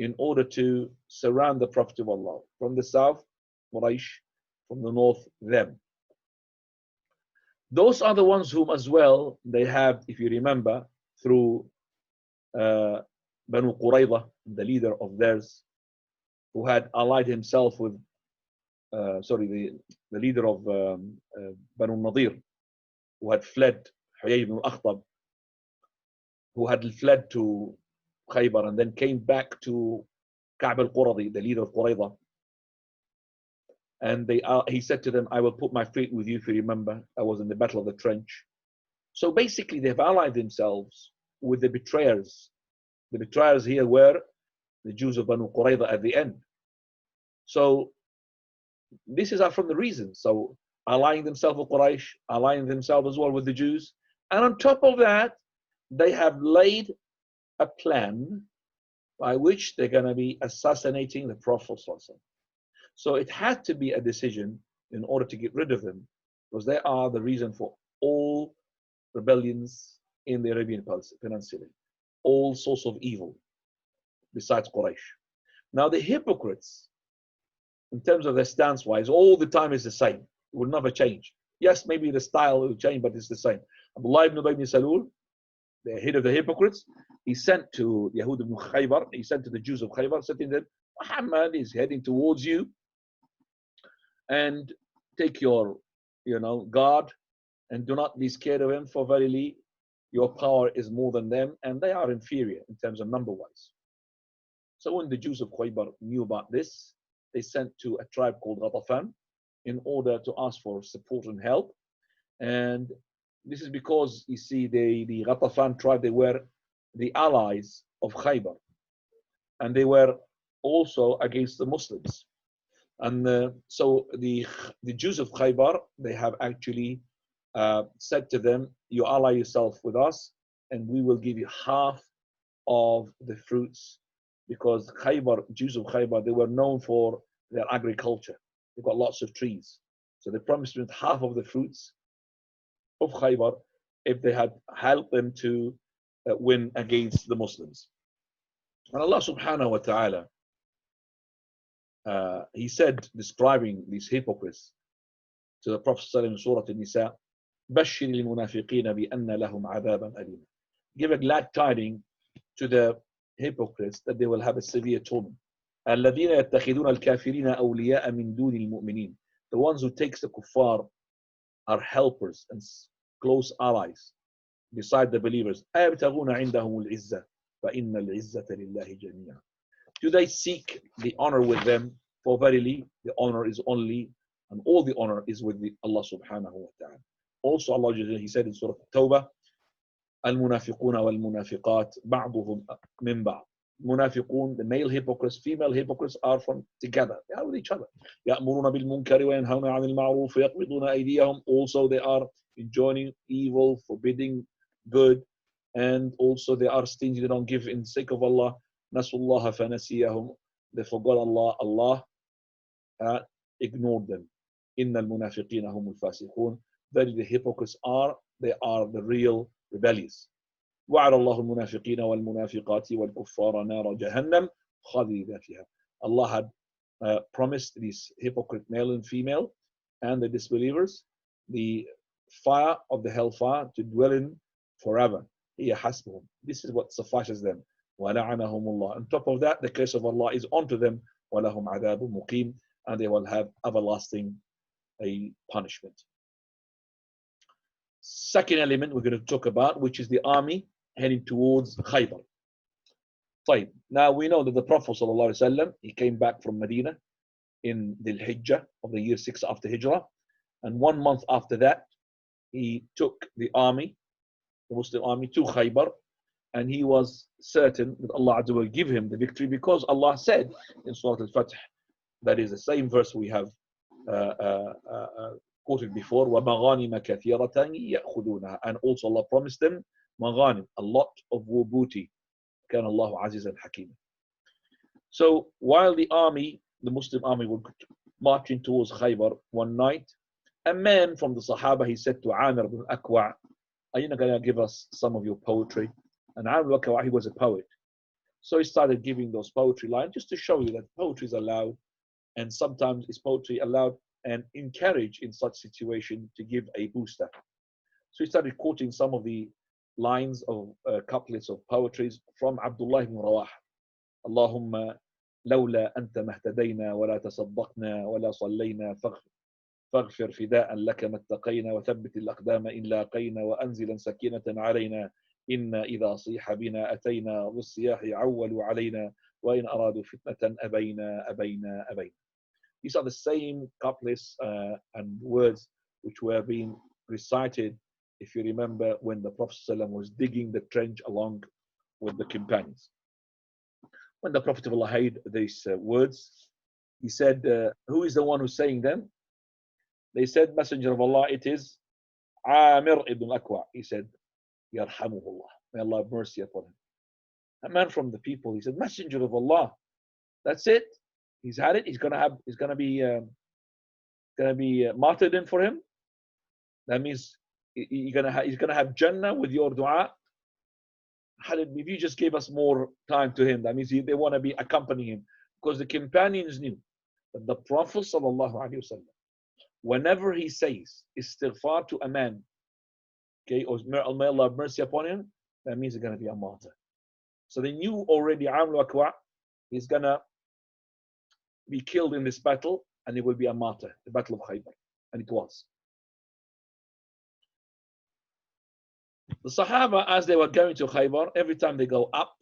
in order to surround the Prophet of Allah. From the south, Quraysh, from the north, them. Those are the ones whom as well they have, if you remember, through Banu Qurayza, the leader of theirs, who had allied himself with, the leader of Banu Nadir, who had fled, Huyay ibn al-Akhtab, who had fled to Khaybar and then came back to Ka'b al-Quradi, the leader of Qurayza. And he said to them, I will put my feet with you if you remember. I was in the Battle of the Trench. So basically, they've allied themselves with the betrayers. The betrayers here were the Jews of Banu Qurayza at the end. So this is from the reasons. So allying themselves with Quraysh, allying themselves as well with the Jews. And on top of that, they have laid a plan by which they're going to be assassinating the Prophet. So it had to be a decision in order to get rid of them, because they are the reason for all rebellions in the Arabian Peninsula, all sorts of evil, besides Quraysh. Now the hypocrites, in terms of their stance-wise, all the time is the same. It will never change. Yes, maybe the style will change, but it's the same. Abdullah ibn Ubay ibn Salul, the head of the hypocrites, he sent to Yahud ibn Khaybar, he sent to the Jews of Khaybar, saying to them, Muhammad is heading towards you, and take your, guard, and do not be scared of him, for verily your power is more than them, and they are inferior in terms of number-wise. So when the Jews of Khaybar knew about this, they sent to a tribe called Ghatafan in order to ask for support and help. And this is because, you see, the Ghatafan tribe, they were the allies of Khaybar, and they were also against the Muslims. And so the Jews of Khaybar, they have actually said to them, you ally yourself with us, and we will give you half of the fruits, because Jews of Khaybar, they were known for their agriculture. They've got lots of trees. So they promised them half of the fruits of Khaybar if they had helped them to win against the Muslims. And Allah subhanahu wa ta'ala, he said, describing these hypocrites to the Prophet in Surah An-Nisa, بَشِّرِ الْمُنَافِقِينَ بِأَنَّ لَهُمْ عَذَابًا أَلِيمًا. Give a glad tidings to the hypocrites that they will have a severe torment. الَّذِينَ يَتَّخِذُونَ الْكَافِرِينَ أَوْلِيَاءَ مِن دُونِ الْمُؤْمِنِينَ. The ones who takes the kuffar are helpers and close allies beside the believers. أَيَبْتَغُونَ عِنْدَهُمُ الْعِزَّةَ فَإِنَّ الْعِزَّةَ لِلَّهِ جَمِيعًا. Do they seek the honor with them? For verily, the honor is only, and all the honor is with Allah subhanahu wa ta'ala. Also, Allah, he said in Surah Tawbah, المنافقون والمنافقات بعضهم من بعض. Munafiqun, the male hypocrites, female hypocrites are from together. They are with each other. يأمرون بالمنكر وينهون عن المعروف ويقبضون أيديهم. Also, they are enjoining evil, forbidding good, and also they are stingy. They don't give in the sake of Allah. نسوا الله فنسيهم. They forgot Allah. Allah ignored them. إن المنافقين هم الفاسقون. Very the hypocrites they are the real rebellious. وعد الله المنافقين والمنافقات والكفار نار جهنم خالدين فيها. Allah had promised these hypocrite male and female and the disbelievers the fire of the hellfire to dwell in forever. هي حسبهم. This is what suffices them. وَلَعَنَهُمُ اللَّهُ. On top of that, the curse of Allah is onto them. وَلَهُمْ عَذَابٌ مُقِيمٌ. And they will have everlasting punishment. Second element we're going to talk about, which is the army heading towards Khaybar. Now we know that the Prophet ﷺ, he came back from Medina in the Hijjah of the year 6 after Hijrah, and 1 month after that he took the army, the Muslim army, to Khaybar, and he was certain that Allah will give him the victory, because Allah said in Surah Al-Fatih, that is the same verse we have quoted before, وَمَغَانِمَ كَثِيرَةً يَأْخُذُونَهَا. And also Allah promised them maghanim, a lot of war booty. كَانَ اللَّهُ عَزِيزًا حَكِيمًا. So while the army, the Muslim army, were marching towards Khaybar one night, a man from the Sahaba, he said to Amir ibn Akwa, are you not going to give us some of your poetry? And Amir ibn Akwa, he was a poet. So he started giving those poetry lines just to show you that poetry is allowed, and sometimes is poetry allowed and encouraged in such situation to give a booster. So he started quoting some of the lines of couplets of poetries from Abdullah ibn Rawah. Allahumma لولا أنت ما اهتدينا ولا تصدقنا ولا صلينا فاغفر فداء لك ما اتقينا وثبت الأقدام إن لاقينا وأنزلا سكينة علينا إنا إذا صيح بنا أتينا بالصياح عولوا علينا وإن أرادوا فتنة أبينا. These are the same couplets and words which were being recited, if you remember, when the Prophet ﷺ was digging the trench along with the companions. When the Prophet of Allah heard these words, he said, who is the one who's saying them? They said, Messenger of Allah, it is Amir ibn al-Aqwa. He said, Yarhamuhullah. May Allah have mercy upon him. A man from the people, he said, Messenger of Allah. That's it. He's had it. He's gonna be martyrdom for him. That means he's gonna have Jannah with your dua. If you just gave us more time to him, that means they want to be accompanying him, because the companions knew that the Prophet sallallahu alaihi wasallam, whenever he says istighfar to a man, okay, or may Allah have mercy upon him, that means he's going to be a martyr. So they knew already Amr Aqwa is going to be killed in this battle, and he will be a martyr, the battle of Khaybar, and it was. The Sahaba, as they were going to Khaybar, every time they go up,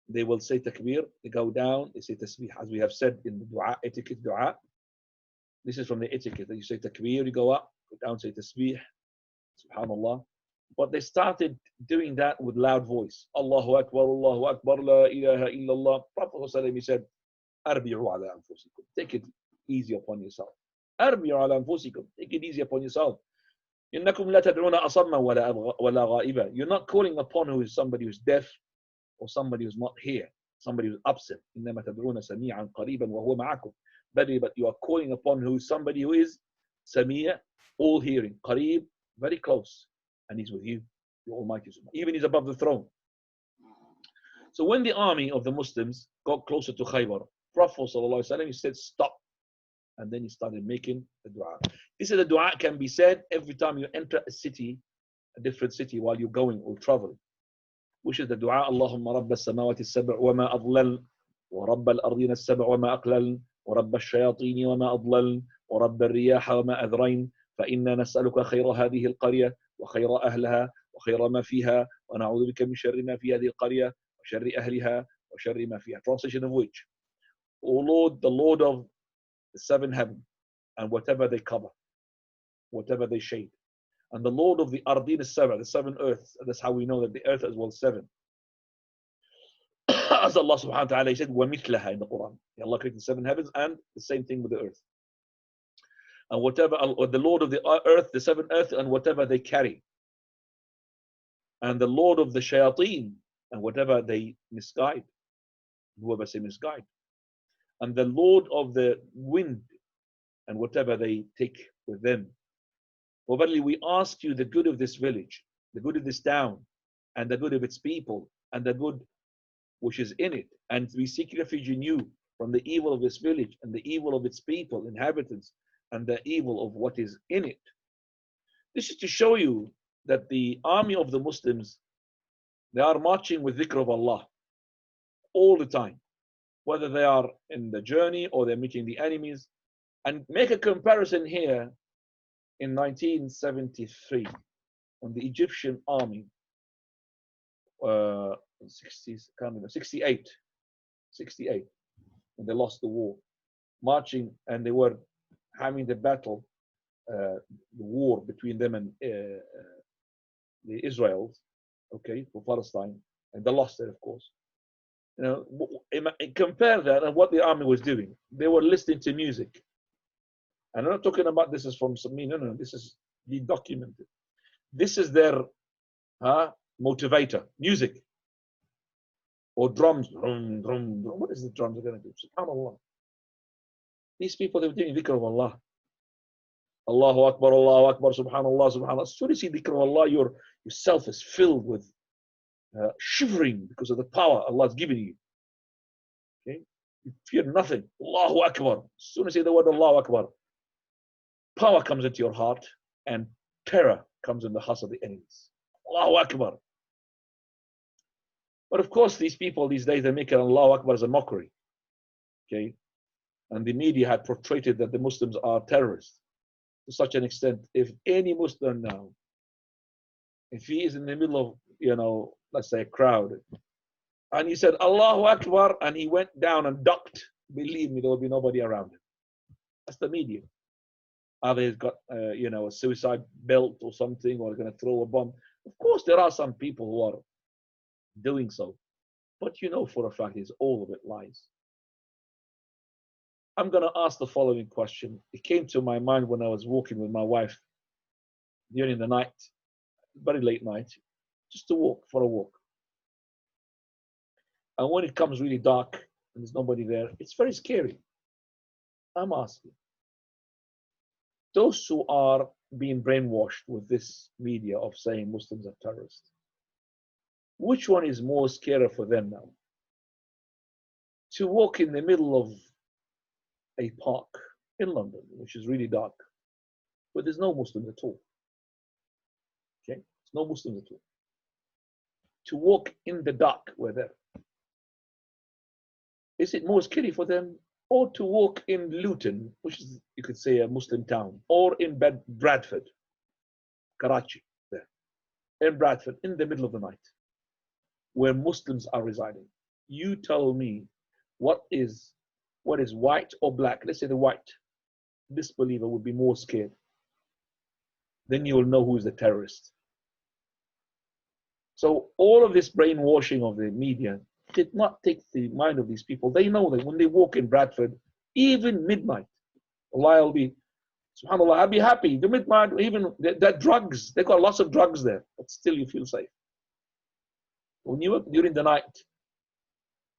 they will say takbir. They go down, they say tasbih, as we have said in the dua, etiquette dua. This is from the etiquette that you say takbir, you go up, go down, say tasbih, subhanallah. But they started doing that with loud voice. Allahu Akbar, la ilaha illallah. Prophet he said, Arbi'u ala anfusikum. Take it easy upon yourself. Arbi'u ala anfusikum. Take it easy upon yourself. إنكم لا تدعون أصما ولا غائبا. You're not calling upon who is somebody who's deaf or somebody who's not here, somebody who's absent. إنما تدعون سميعا قريبا وهو معكم. But you are calling upon who is somebody who is سميع, all hearing, قريب, very close, and he's with you, the Almighty. Even he's above the throne. So when the army of the Muslims got closer to Khaybar, Prophet ﷺ, he said, stop. And then he started making the dua. This is the dua can be said every time you enter a city, a different city, while you're going or traveling. Which is the dua, Allahumma rabba as-samawati as-sab' wa ma adlal, wa rabba al-ardina as-sab' wa ma aqlal, wa rabba ash-shayatini wa ma adlal, wa rabba al-riyaha wa ma adrain, fa inna nas'aluka khayra hadhihi al-qarya, wa khayra ahlaha, wa khayra ma fiha, wa na'udhu bika min sharri ma fi hadhihi al-qarya, wa sharri ahliha, wa sharri ma fiha. Translation of which, O Lord, the Lord of the seven heavens, and whatever they cover, whatever they shade, and the Lord of the Ardin as-Sab'a, the seven earths. That's how we know that the earth as well seven. As Allah subhanahu wa ta'ala said, وَمِثْلَهَا in the Quran. Allah created the seven heavens and the same thing with the earth. And whatever, the Lord of the earth, the seven earths, and whatever they carry. And the Lord of the shayateen, and whatever they misguide. Whoever say misguide. And the Lord of the wind, and whatever they take with them. For verily we ask you the good of this village, the good of this town, and the good of its people, and the good which is in it. And we seek refuge in you from the evil of this village, and the evil of its people, inhabitants, and the evil of what is in it. This is to show you that the army of the Muslims, they are marching with dhikr of Allah all the time. Whether they are in the journey or they're meeting the enemies. And make a comparison here in 1973 when the Egyptian army, 68, when they lost the war, marching, and they were having the battle, the war between them and the Israels, okay, for Palestine, and they lost it, of course. You know, compare that and what the army was doing. They were listening to music. And I'm not talking about this is from me. No, this is documented. This is their motivator, music. Or drums. Drum, drum, drum. What is the drums are going to do? SubhanAllah. These people, they were doing dhikr of Allah. Allahu Akbar, subhanallah, subhanallah. As soon as you dhikr of Allah, yourself is filled with shivering because of the power Allah has given you. Okay? You fear nothing. Allahu Akbar. As soon as you say the word Allahu Akbar, power comes into your heart and terror comes in the hearts of the enemies. Allahu Akbar. But of course, these people these days, they make Allahu Akbar as a mockery. Okay? And the media had portrayed it that the Muslims are terrorists to such an extent. If any Muslim now, if he is in the middle of, let's say a crowd, and he said Allahu Akbar and he went down and ducked, believe me, there will be nobody around him. That's the media. Either he's got a suicide belt or something, or going to throw a bomb. Of course, there are some people who are doing so, but for a fact is all of it lies. I'm going to ask the following question. It came to my mind when I was walking with my wife during the night, very late night, just to walk for a walk. And when it comes really dark and there's nobody there, it's very scary. I'm asking, those who are being brainwashed with this media of saying Muslims are terrorists, which one is more scary for them now? To walk in the middle of a park in London, which is really dark, but there's no Muslims at all. Okay, there's no Muslims at all. To walk in the dark where they're. Is it more scary for them, or to walk in Luton, which is, you could say, a Muslim town, or in Bradford, Karachi, there, in Bradford, in the middle of the night, where Muslims are residing? You tell me what is white or black. Let's say the white disbeliever would be more scared. Then you will know who is the terrorist. So all of this brainwashing of the media did not take the mind of these people. They know that when they walk in Bradford, even midnight, Allah will be, subhanAllah, I'll be happy. The midnight, even that drugs, they've got lots of drugs there, but still you feel safe. When you during the night,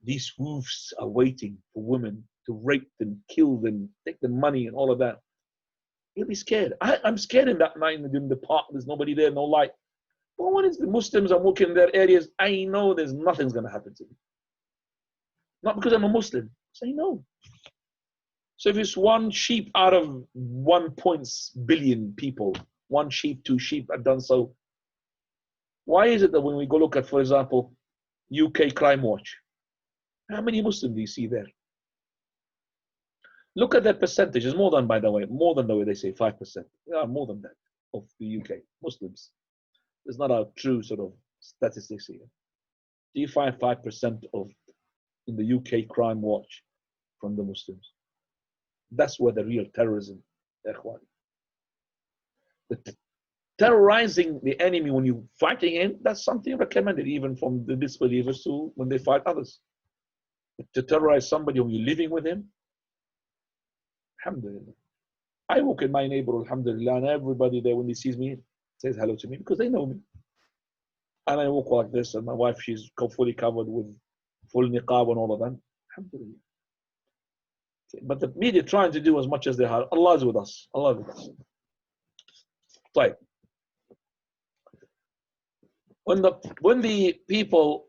these wolves are waiting for women to rape them, kill them, take the money and all of that. You'll be scared. I'm scared in that night in the park. There's nobody there, no light. But when it's the Muslims are walking in their areas, I know there's nothing's going to happen to me. Not because I'm a Muslim. I know. So if it's one sheep out of 1 billion people, one sheep, two sheep have done so, why is it that when we go look at, for example, UK Crime Watch, how many Muslims do you see there? Look at that percentage. It's more than, by the way, more than the way they say 5%. Yeah, more than that of the UK Muslims. It's not a true sort of statistics here. Do you find 5% of in the UK Crime Watch from the Muslims? That's where the real terrorism, ikhwan. The terrorizing the enemy when you're fighting him, that's something recommended even from the disbelievers too when they fight others. But to terrorize somebody when you're living with him, alhamdulillah. I walk in my neighborhood, alhamdulillah, and everybody there when he sees me says hello to me because they know me. And I walk like this, and my wife, she's fully covered with full niqab and all of that. Alhamdulillah. Okay. But the media trying to do as much as they have. Allah is with us. Allah is with us. Right. When the people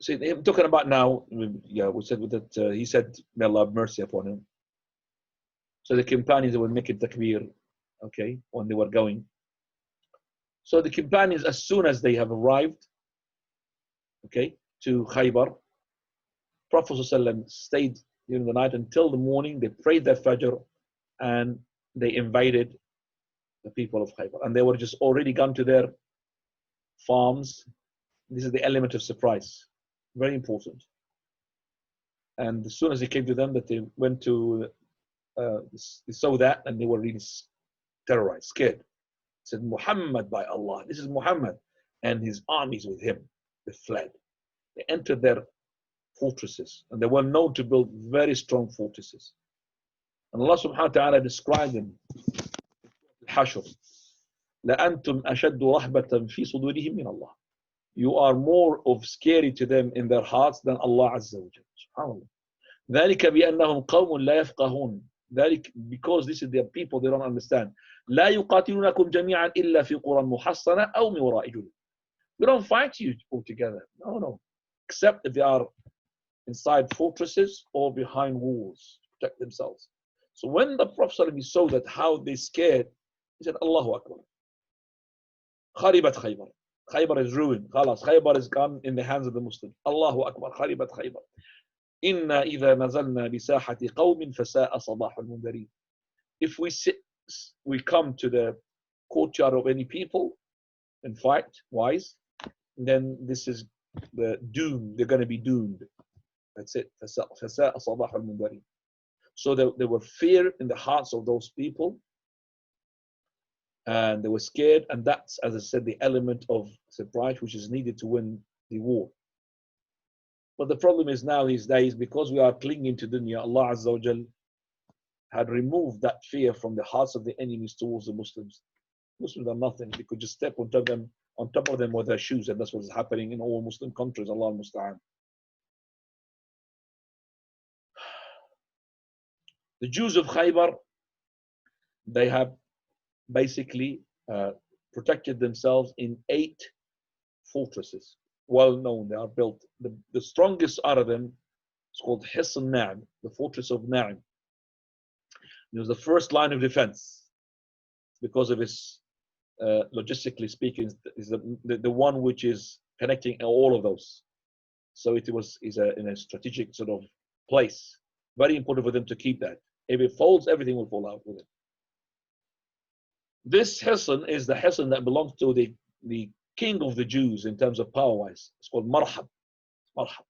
say, I'm talking about now, yeah, we said that he said, may Allah have mercy upon him. So the companions were making takbir, okay, when they were going. So the companions, as soon as they have arrived, okay, to Khaybar, Prophet ﷺ stayed during the night until the morning. They prayed their Fajr and they invaded the people of Khaybar. And they were just already gone to their farms. This is the element of surprise, very important. And as soon as he came to them, that they went to, they saw that and they were really terrorized, scared. Said, Muhammad, by Allah, this is Muhammad, and his armies with him. They fled. They entered their fortresses, and they were known to build very strong fortresses. And Allah subhanahu wa ta'ala described them. Hashr. لَأَنْتُمْ أَشَدُّ رَحْبَةً فِي صُدُورِهِمْ مِنَ اللَّهِ. You are more of scary to them in their hearts than Allah Azza wa Jalla. SubhanAllah. ذَلِكَ بِأَنَّهُمْ قَوْمٌ لَا يَفْقَهُونَ. Because this is the people they don't understand. لا يقاتلونكم جميعا إلا في قرى محصنة أو من وراء جدر. We don't fight you altogether. No, no. Except if they are inside fortresses or behind walls to protect themselves. So when the Prophet saw that how they scared, he said, Allahu Akbar. Kharibat Khaybar. Khaybar is ruined. Khalas. Khaybar is gone in the hands of the Muslims. Allahu Akbar. Kharibat Khaybar. Inna idha nazalna bisahati qawmin fasa'a sabah al-mundarin. If we come to the courtyard of any people and fight wise, then this is the doom. They're going to be doomed. That's it. فَسَاءَ صَبَاحَ الْمُنذَرِينَ. So there were fear in the hearts of those people, and they were scared, and that's, as I said, the element of surprise which is needed to win the war. But the problem is now these days, because we are clinging to dunya, Allah Azza wa Jal had removed that fear from the hearts of the enemies towards the Muslims. Muslims are nothing. They could just step on top of them with their shoes, and that's what is happening in all Muslim countries. Allah al-Musta'an. The Jews of Khaybar, they have basically protected themselves in 8 fortresses. Well known, they are built. The strongest out of them is called Hisn Na'im, the fortress of Na'im. It was the first line of defense because of its, logistically speaking, is the one which is connecting all of those. So it is in a strategic sort of place. Very important for them to keep that. If it falls, everything will fall out with it. This Hisn is the Hisn that belongs to the king of the Jews in terms of power-wise. It's called Marhab. Marhab.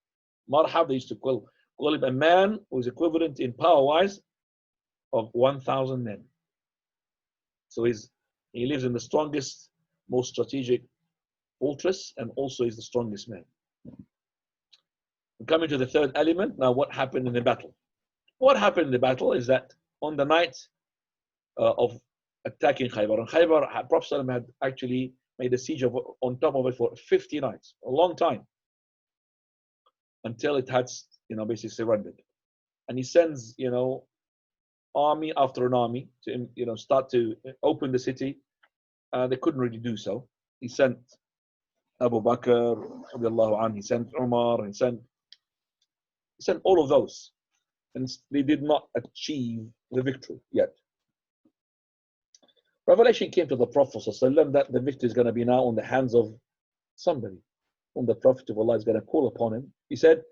Marhab, they used to call him a man who is equivalent in power-wise of 1,000 men. So he lives in the strongest, most strategic fortress, and also is the strongest man. We're coming to the third element. Now, what happened in the battle? What happened in the battle is that on the night of attacking Khaybar, and Khaybar, Prophet had actually made a siege on top of it for 50 nights, a long time, until it had, basically surrendered. And he sends, army after an army to, start to open the city. They couldn't really do so. He sent Abu Bakr, he sent Umar, he sent all of those. And they did not achieve the victory yet. Revelation came to the Prophet ﷺ that the victory is going to be now on the hands of somebody, whom the Prophet of Allah is going to call upon him. He said,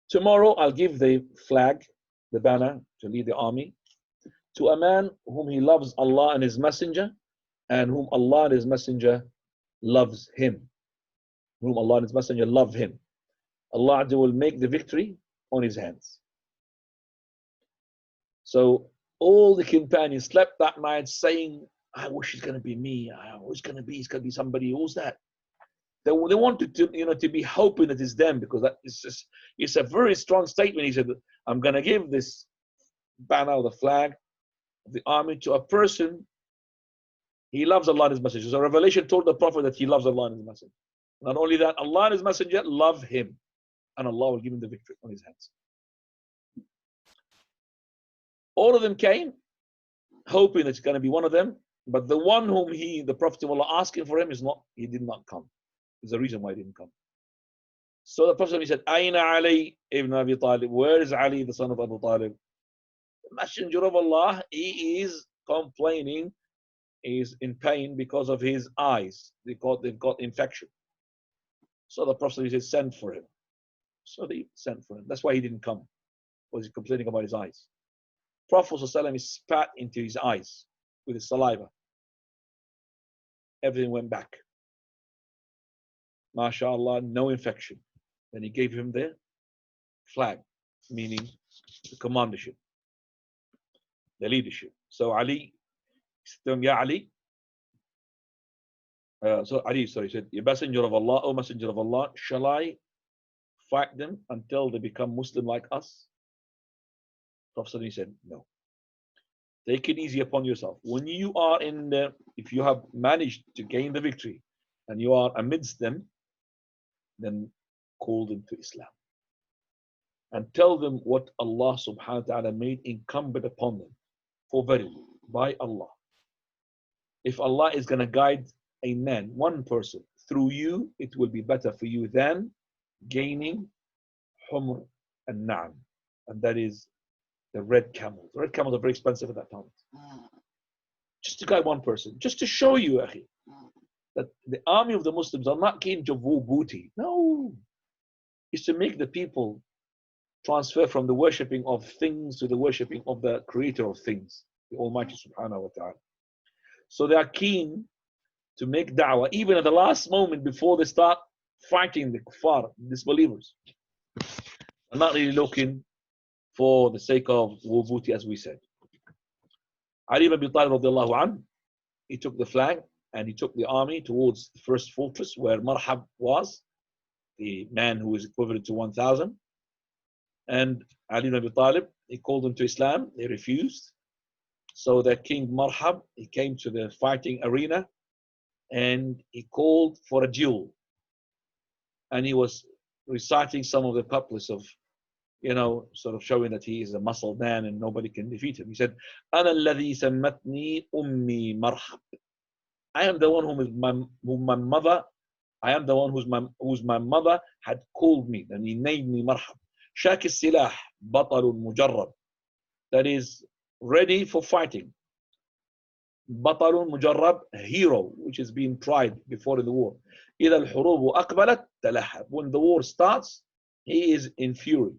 tomorrow I'll give the flag, the banner, to lead the army, to a man whom he loves Allah and His Messenger, and whom Allah and His Messenger loves him. Whom Allah and His Messenger love him. Allah will make the victory on his hands. So all the companions slept that night saying, I wish it's going to be me. I wish it's going to be somebody. Who's that? They wanted to, to be hoping that it's them, because it's a very strong statement. He said, I'm going to give this banner, the flag of the army, to a person. He loves Allah and His Messenger. So Revelation told the Prophet that he loves Allah and His Messenger. Not only that, Allah and His Messenger love him, and Allah will give him the victory on his hands. All of them came, hoping it's going to be one of them, but the one whom the Prophet of Allah asking for him he did not come. There's a reason why he didn't come. So the Prophet said, Aina Ali ibn Abi Talib? Where is Ali, the son of Abu Talib? The Messenger of Allah, he is complaining, he is in pain because of his eyes. They've got infection. So the Prophet said, send for him. So they sent for him. That's why he didn't come. Was he complaining about his eyes? Prophet ﷺ spat into his eyes with his saliva. Everything went back. MashaAllah, no infection. Then he gave him the flag, meaning the commandership, the leadership. So Ali said, Ya Ali. Ali said, Ya Messenger of Allah, O Messenger of Allah, shall I fight them until they become Muslim like us? Prophet said, no. Take it easy upon yourself. When you are if you have managed to gain the victory and you are amidst them, then call them to Islam. And tell them what Allah subhanahu wa ta'ala made incumbent upon them. For verily, by Allah, if Allah is going to guide a man, one person, through you, it will be better for you than gaining humr and na'am. And that is the red camels. The red camels are very expensive at that time. Just to guide one person, just to show you, akhi, that the army of the Muslims are not keen to war booty. No. It's to make the people transfer from the worshipping of things to the worshipping of the creator of things, the Almighty subhanahu wa ta'ala. So they are keen to make da'wah even at the last moment before they start fighting the kuffar, disbelievers. They're not really looking for the sake of war booty, as we said. Ali ibn Abi Talib radiallahu anhu, he took the flag and he took the army towards the first fortress where Marhab was, the man who is equivalent to 1,000. And Ali ibn Abi Talib, he called them to Islam. They refused. So that King Marhab, he came to the fighting arena and he called for a duel. And he was reciting some of the couplets of, sort of showing that he is a muscle man and nobody can defeat him. He said, أَنَا الَّذِي سَمَّتْنِي أُمِّي مَرْحَبْ. I am the one whom my mother, I am the one whose my mother had called me, and he named me Marhab. شاك السلاح بطل مجرب. That is ready for fighting. بطل مجرب, hero, which is being tried before the war. إذا الحروب أقبلت تلهب. When the war starts, he is in fury.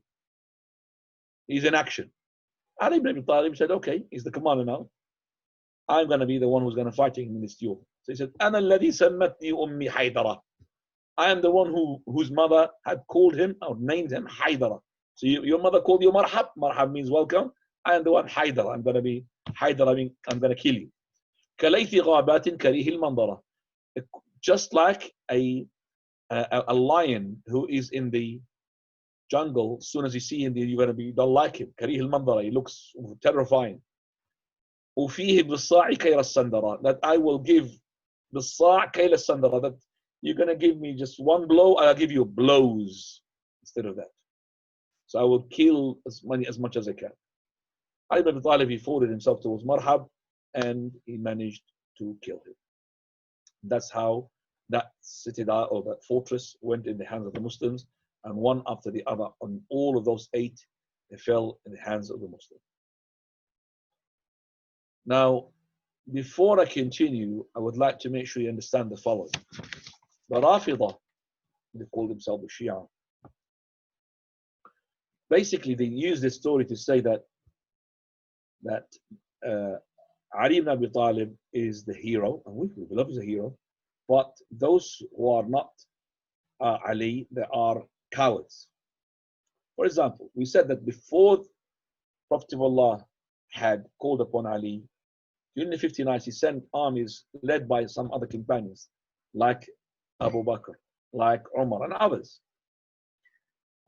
He's in action. Ali ibn Abi Talib said, okay, he's the commander now. I'm going to be the one who's going to fight him in this duel. So he said, أنا الذي سمتني أمي حيدرة. I am the one whose mother had called him or named him Haydara. So your mother called you Marhab. Marhab means welcome. I am the one Haydara. I'm going to be Haydara, mean I'm going to kill you. كليث غابات كريه المنظرة. Just like a lion who is in the jungle, as soon as you see him, you don't like him. كريه المنظرة. He looks terrifying. وفيه بالصاع كيل السندرة. That I will give بالصاع كيل السندرة. That you're going to give me just one blow, I'll give you blows instead of that. So I will kill as much as I can. Ali ibn Abi Talib, he forwarded himself towards Marhab and he managed to kill him. That's how that citadel or that fortress went in the hands of the Muslims, and one after the other, on all of those 8, they fell in the hands of the Muslims. Now, before I continue, I would like to make sure you understand the following. The Rafidah, they call themselves the Shia. Basically, they use this story to say that Ali ibn Abi Talib is the hero, and we believe he's a hero, but those who are not Ali, they are cowards. For example, we said that before Prophet of Allah had called upon Ali, during the 50 nights, he sent armies led by some other companions, like Abu Bakr, like Umar, and others.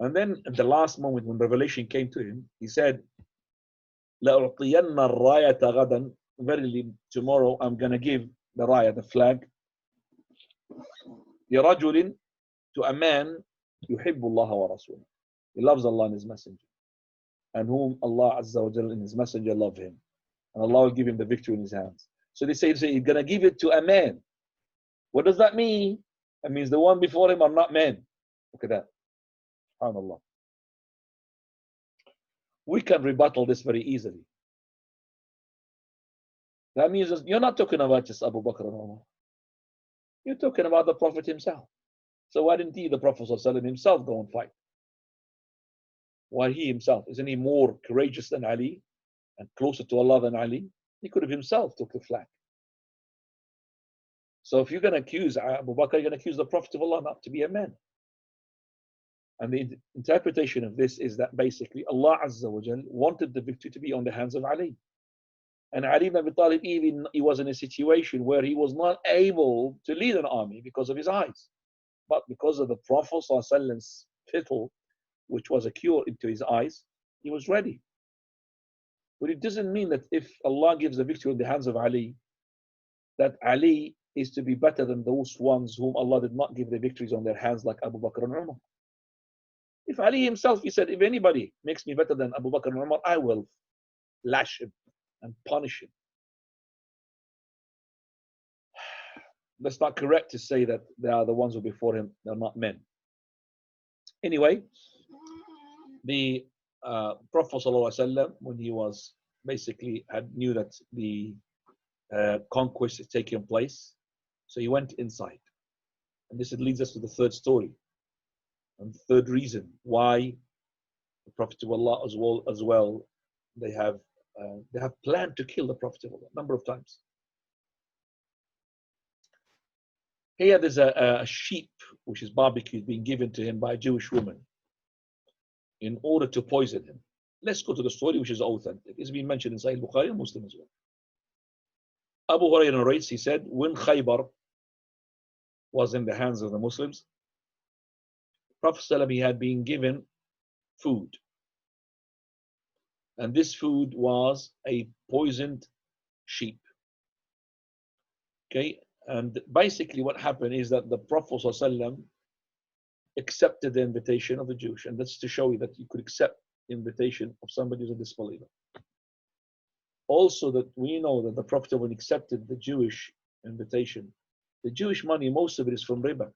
And then at the last moment when revelation came to him, he said, لَأُعْطِيَنَّ الرَّايَةَ غَدًا. Verily, tomorrow I'm going to give the raya, the flag, لِرَجُلٍ, to a man, يُحِبُّ اللَّهَ وَرَسُولَهُ. He loves Allah and His Messenger, and whom Allah Azza wa Jalla and His Messenger love him. And Allah will give him the victory in His hands. So they say he's going to give it to a man. What does that mean? That means the one before him are not men. Look at that. SubhanAllah. We can rebuttal this very easily. That means you're not talking about just Abu Bakr and Umar. You're talking about the Prophet himself. So why didn't the Prophet himself go and fight? Why he himself? Isn't he more courageous than Ali and closer to Allah than Ali? He could have himself took the flag. So if you're going to accuse Abu Bakr, you're going to accuse the Prophet of Allah not to be a man. And the interpretation of this is that basically Allah Azza wa Jal wanted the victory to be on the hands of Ali. And Ali ibn Abi Talib, even he was in a situation where he was not able to lead an army because of his eyes. But because of the Prophet's fiddle, which was a cure into his eyes, he was ready. But it doesn't mean that if Allah gives the victory in the hands of Ali, that Ali is to be better than those ones whom Allah did not give the victories on their hands, like Abu Bakr and Umar. If Ali himself, he said, if anybody makes me better than Abu Bakr and Umar, I will lash him and punish him. that's not correct to say that they are the ones who before him, they're not men. Anyway, the Prophet ﷺ, when he was basically knew that the conquest is taking place, so he went inside. And this leads us to the third story and the third reason why the Prophet of Allah as well they have planned to kill the Prophet of Allah a number of times. Here there's a sheep which is barbecued being given to him by a Jewish woman in order to poison him. Let's go to the story, which is authentic. It's been mentioned in Sahih Bukhari and Muslim as well. Abu Hurairah narrates, he said, when Khaybar was in the hands of the Muslims, Prophet ﷺ, he had been given food. And this food was a poisoned sheep. Okay, and basically what happened is that the Prophet ﷺ accepted the invitation of the Jewish, and that's to show you that you could accept the invitation of somebody who's a disbeliever. Also, that we know that the Prophet, when accepted the Jewish invitation, the Jewish money, most of it is from riba.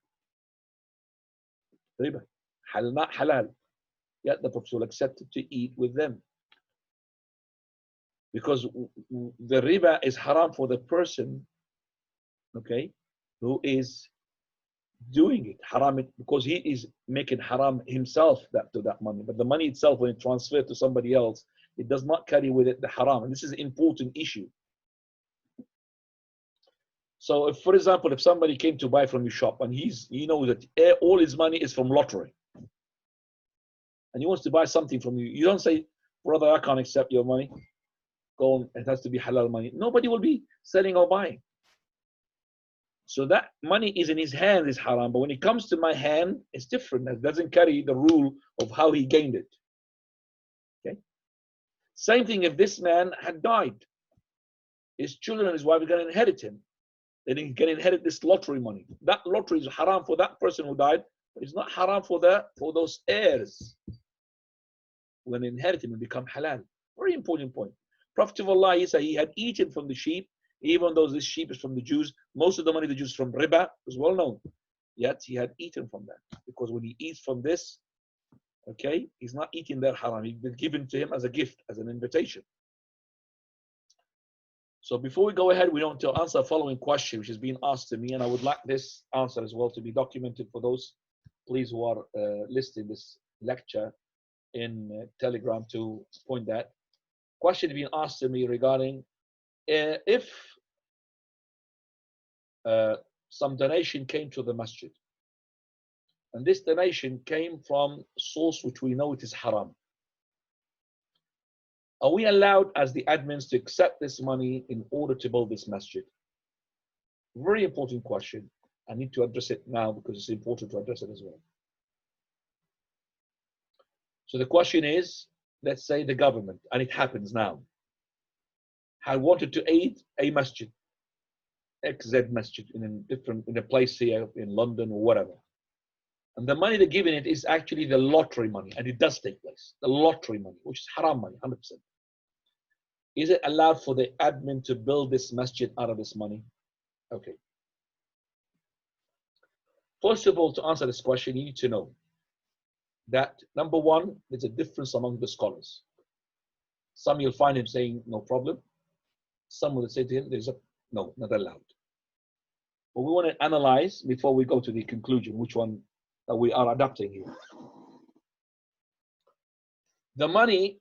Riba, not halal. Yet the Prophet accepted to eat with them. Because the riba is haram for the person, okay, who is doing it, haram it, because he is making haram himself to that money. But the money itself, when it transferred to somebody else, it does not carry with it the haram. And this is an important issue. So if, for example, if somebody came to buy from your shop and he knows that all his money is from lottery, and he wants to buy something from you, you don't say, brother, I can't accept your money. Go on, it has to be halal money. Nobody will be selling or buying. So that money is in his hand is haram, but when it comes to my hand, it's different. It doesn't carry the rule of how he gained it. Okay. Same thing if this man had died. His children and his wife are going to inherit him. Then he can inherit this lottery money. That lottery is haram for that person who died, but it's not haram for those heirs. When they inherit him, it become halal. Very important point. Prophet of Allah, he had eaten from the sheep, even though this sheep is from the Jews. Most of the money the Jews from riba is well known. Yet he had eaten from that. Because when he eats from this, okay, he's not eating their haram. It's been given to him as a gift, as an invitation. So before we go ahead, we want to answer a following question, which is being asked to me, and I would like this answer as well to be documented for those, please, who are listening this lecture in Telegram to point that. Question being asked to me regarding if some donation came to the masjid, and this donation came from a source which we know it is haram. Are we allowed as the admins to accept this money in order to build this masjid? Very important question. I need to address it now because it's important to address it as well. So the question is, let's say the government, and it happens now, had wanted to aid a masjid, XZ masjid, in a place here in London or whatever. And the money they're giving it is actually the lottery money, and it does take place. The lottery money, which is haram money, 100%. Is it allowed for the admin to build this masjid out of this money? Okay. First of all, to answer this question, you need to know that, number one, there's a difference among the scholars. Some you'll find him saying, no problem. Some will say to him, no, not allowed. But we want to analyze before we go to the conclusion, which one that we are adopting here. The money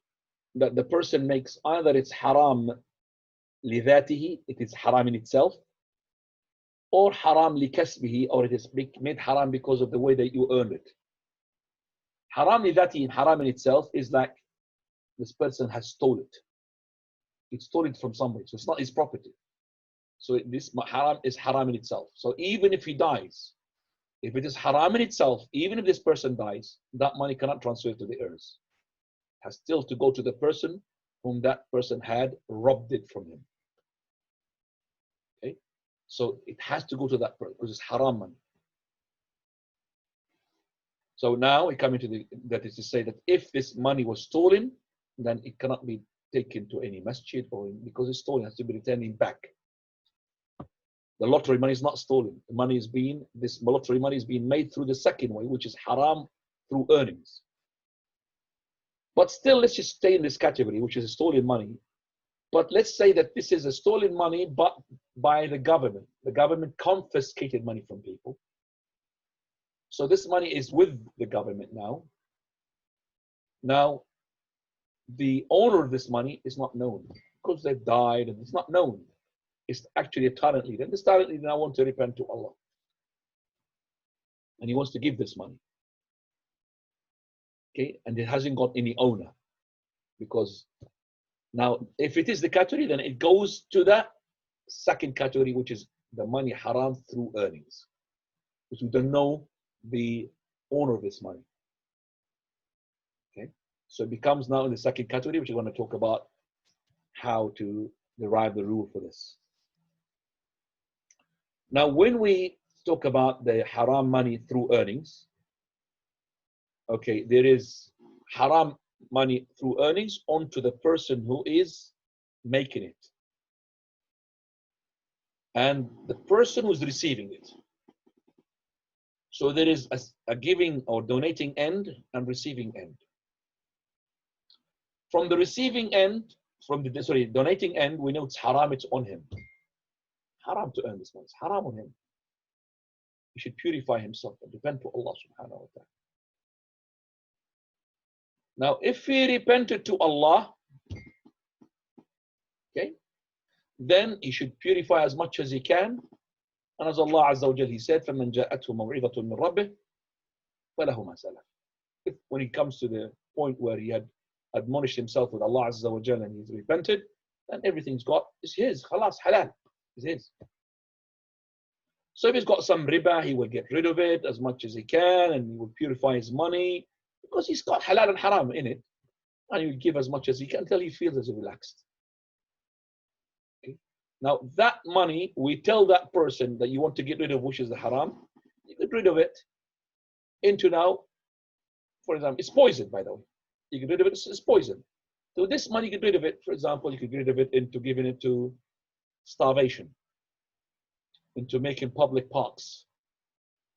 that the person makes, either it's haram lidatihi, it is haram in itself, or haram likasbihi, or it is made haram because of the way that you earned it. Haram lidatihi, haram in itself, is like this person has stole it. He stole it from somebody, so it's not his property. So this haram is haram in itself. So even if he dies, if it is haram in itself, even if this person dies, that money cannot transfer to the heirs. It has still to go to the person whom that person had robbed it from him. Okay, so it has to go to that person because it's haram money. So now we come into that is to say that if this money was stolen, then it cannot be taken to any masjid, or because it's stolen, it has to be returned back. The lottery money is not stolen. The money is being, this lottery money is being made through the second way, which is haram through earnings. But still, let's just stay in this category, which is stolen money. But let's say that this is a stolen money, but by the government. The government confiscated money from people. So this money is with the government now. Now, the owner of this money is not known because they've died and it's not known. It's actually a tyrant leader. And this tyrant leader now wants to repent to Allah. And he wants to give this money. Okay, and it hasn't got any owner. Because now, if it is the category, then it goes to the second category, which is the money haram through earnings. Because we don't know the owner of this money. Okay, so it becomes now in the second category, which we're going to talk about how to derive the rule for this. Now, when we talk about the haram money through earnings, okay, there is haram money through earnings onto the person who is making it and the person who's receiving it. So there is a giving or donating end and receiving end. From the receiving end, donating end, we know it's haram, it's on him. Haram to earn this money, it's haram on him. He should purify himself and repent to Allah subhanahu wa ta'ala. Now, if he repented to Allah, okay, then he should purify as much as he can. And as Allah Azza wa Jal, He said, فَمَنْ جَاءَتْهُ مَوْعِظَةٌ مِّن رَبِّهِ فَلَهُ مَا سَلَفَ. When he comes to the point where he had admonished himself with Allah Azza wa Jal and he's repented, then everything's got, it's his, khalas, halal, it's his. So if he's got some riba, he will get rid of it as much as he can and he will purify his money because he's got halal and haram in it. And he will give as much as he can until he feels as relaxed. Okay. Now that money, we tell that person that you want to get rid of, which is the haram, you get rid of it into now, for example, it's poison, by the way. You get rid of it, it's poison. So this money, you get rid of it, for example, you could get rid of it into giving it to starvation, into making public parks,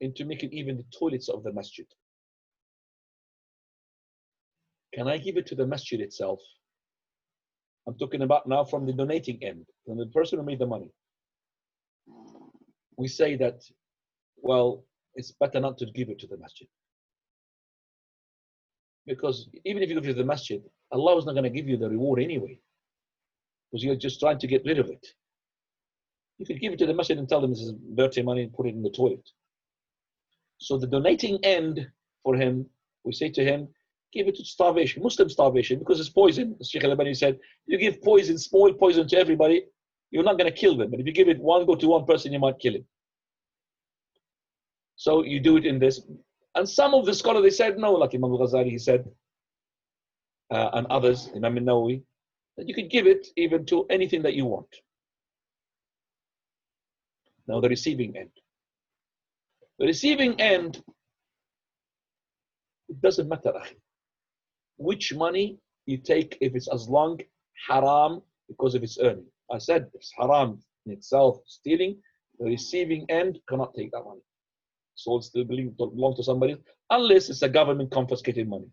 into making even the toilets of the masjid. Can I give it to the masjid itself? I'm talking about now from the donating end, from the person who made the money. We say that, well, it's better not to give it to the masjid. Because even if you give it to the masjid, Allah is not going to give you the reward anyway. Because you're just trying to get rid of it. You could give it to the masjid and tell them this is dirty money and put it in the toilet. So the donating end for him, we say to him, give it to starvation, Muslim starvation, because it's poison. As Sheikh al-Albani said, you give poison, small poison to everybody, you're not going to kill them. But if you give it go to one person, you might kill him. So you do it in this. And some of the scholars, they said no, like Imam al-Ghazali, he said, and others, Imam al-Nawawi, that you could give it even to anything that you want. Now the receiving end. The receiving end, it doesn't matter which money you take, if it's as long haram because of its earning. I said it's haram in itself, stealing. The receiving end cannot take that money. So it still belongs to somebody, unless it's a government confiscated money.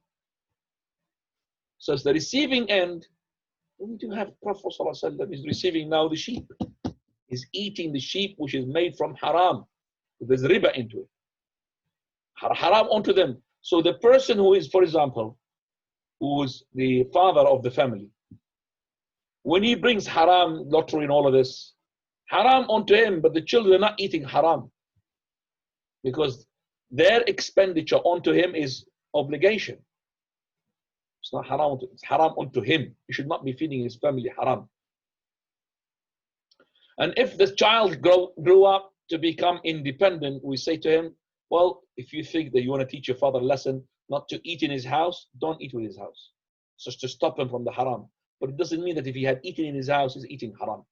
So it's the receiving end. We do have Prophet ﷺ is receiving now the sheep. He's eating the sheep which is made from haram. There's riba into it. Haram onto them. So the person who is, for example, who is the father of the family, when he brings haram, lottery and all of this, haram onto him, but the children are not eating haram. Because their expenditure onto him is obligation. It's not haram, it's haram onto him. He should not be feeding his family haram. And if the child grew up to become independent, we say to him, well, if you think that you want to teach your father a lesson not to eat in his house, don't eat with his house. So to stop him from the haram. But it doesn't mean that if he had eaten in his house, he's eating haram.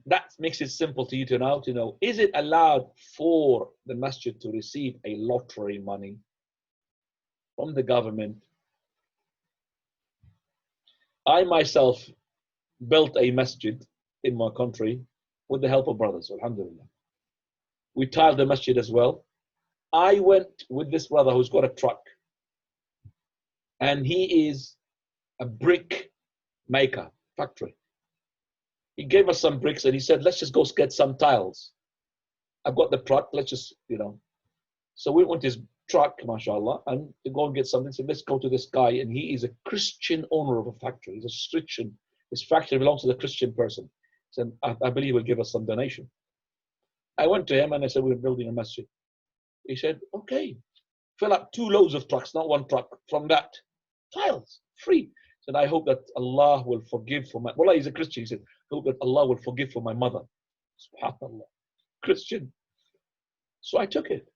That makes it simple to you to know, is it allowed for the masjid to receive a lottery money from the government? I myself built a masjid in my country with the help of brothers, alhamdulillah. We tiled the masjid as well. I went with this brother who's got a truck, and he is a brick maker, factory. He gave us some bricks and he said, let's just go get some tiles. I've got the truck, let's just, So we went to his truck, mashallah, and to go and get something. So let's go to this guy, and he is a Christian owner of a factory. He's a Christian. His factory belongs to the Christian person. So I believe he will give us some donation. I went to him and I said, we're building a masjid. He said, okay, fill up 2 loads of trucks, not 1 truck, from that. Tiles, free. He said, I hope that Allah will forgive for my, well, he's a Christian. He said, I hope that Allah will forgive for my mother. SubhanAllah. Christian. So I took it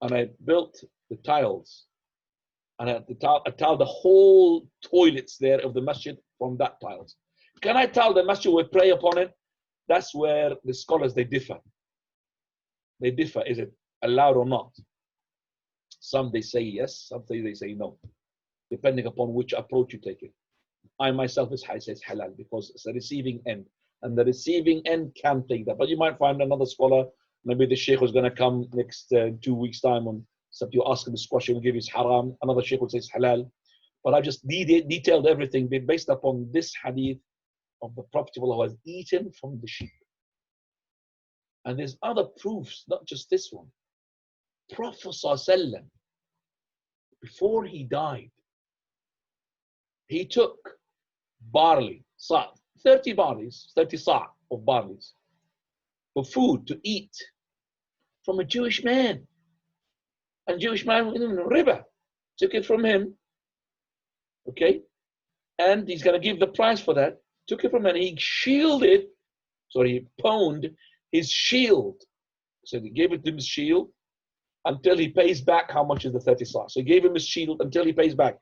and I built the tiles. And I tiled the whole toilets there of the masjid from that tiles. Can I tile the masjid with pray upon it? That's where the scholars, they differ. They differ. Is it allowed or not? Some they say yes, some they say no, depending upon which approach you take it. I myself says halal because it's a receiving end, and the receiving end can take that. But you might find another scholar, maybe the sheikh was going to come next 2 weeks' time on something. You ask him this question, will give you it's haram. Another sheikh will say it's halal. But I just detailed everything based upon this hadith of the Prophet who has eaten from the sheep. And there's other proofs, not just this one. Prophet ﷺ, before he died, he took barley, 30 barleys, 30 sa' of barleys, for food to eat from a Jewish man. And Jewish man, riba, took it from him, okay? And he's going to give the price for that. Took it from him and he he pawned his shield. So he gave it to his shield until he pays back how much is the 30 sa'. So he gave him his shield until he pays back.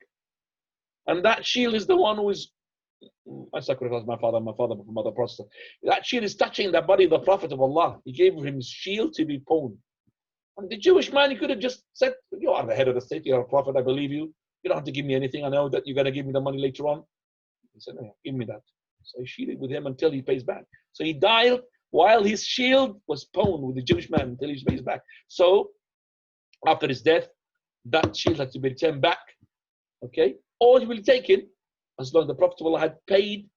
And that shield is the one who is, I sacrificed my father, my mother prostate. That shield is touching the body of the Prophet of Allah. He gave him his shield to be pawned. And the Jewish man, he could have just said, you are the head of the state, you're a prophet, I believe you. You don't have to give me anything. I know that you're going to give me the money later on. He said, no, give me that. So he shielded with him until he pays back. So he died while his shield was pawned with the Jewish man until he pays back. So after his death, that shield had to be returned back, okay? Or he will take it as long as the Prophet of Allah had paid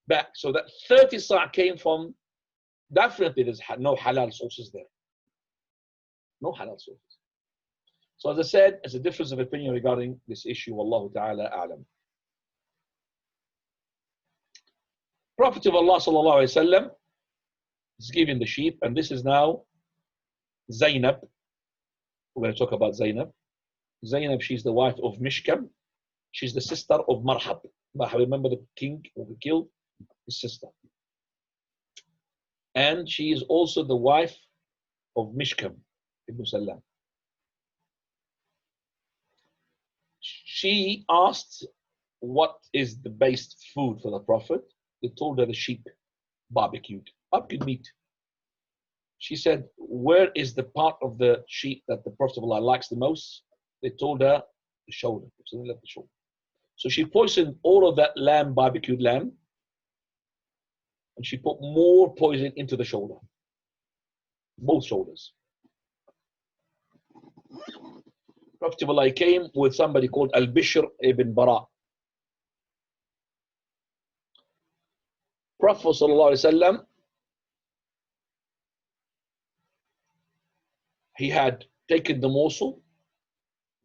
back. So that 30 sa' came from, definitely there's no halal sources there. No halal sources. So as I said, there's a difference of opinion regarding this issue. Wallahu ta'ala a'lam. Prophet of Allah sallallahu alayhi wa sallam is giving the sheep, and this is now Zainab. We're going to talk about Zainab. Zainab, she's the wife of Mishkam. She's the sister of Marhab. Remember the king who killed his sister. And she is also the wife of Mishkam ibn Salam. She asked what is the best food for the Prophet. They told her the sheep, barbecued meat. She said, where is the part of the sheep that the Prophet of Allah likes the most? They told her the shoulder. So they left the shoulder. So she poisoned all of that lamb, barbecued lamb, and she put more poison into the shoulder, both shoulders. Prophet of Allah came with somebody called Al-Bishr ibn Bara. Prophet sallallahu alaihi wasallam, he had taken the morsel,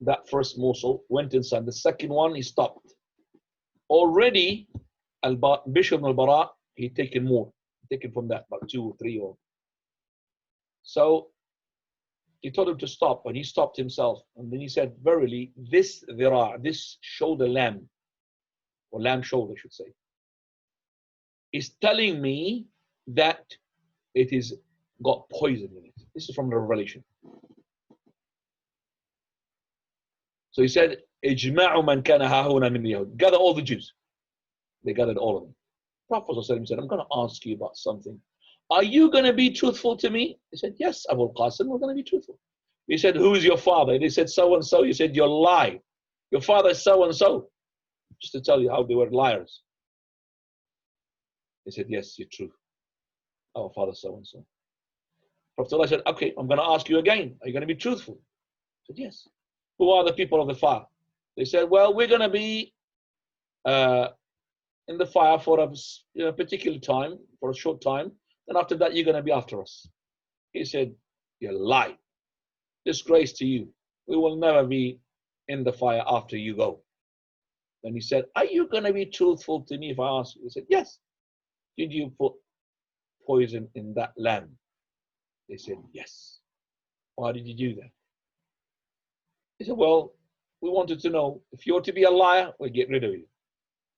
that first morsel, went inside. The second one, he stopped. Already, Bishr ibn al-Bara, he'd taken more. Taken from that, about 2 or 3 or. So, he told him to stop, and he stopped himself. And then he said, verily, this dhira', this shoulder lamb, or lamb shoulder, I should say, is telling me that it is got poison in it. This is from the Revelation. So he said, "Ijma'u man kana hahuna min yahud." Gather all the Jews. They gathered all of them. Prophet said, "I'm going to ask you about something. Are you going to be truthful to me?" He said, "Yes, Abu al-Qasim, we're going to be truthful." He said, "Who is your father?" They said, "So and so." He said, "You're lying. Your father is so and so." Just to tell you how they were liars. He said, yes, you're true. Our father so and so. Prophet said, okay, I'm going to ask you again. Are you going to be truthful? I said, yes. Who are the people of the fire? They said, well, we're going to be in the fire for a particular time, for a short time. And after that, you're going to be after us. He said, you lie. Disgrace to you. We will never be in the fire after you go. Then he said, are you going to be truthful to me if I ask you? He said, yes. Did you put poison in that lamb? They said, yes. Why did you do that? He said, well, we wanted to know, if you're to be a liar, we'll get rid of you.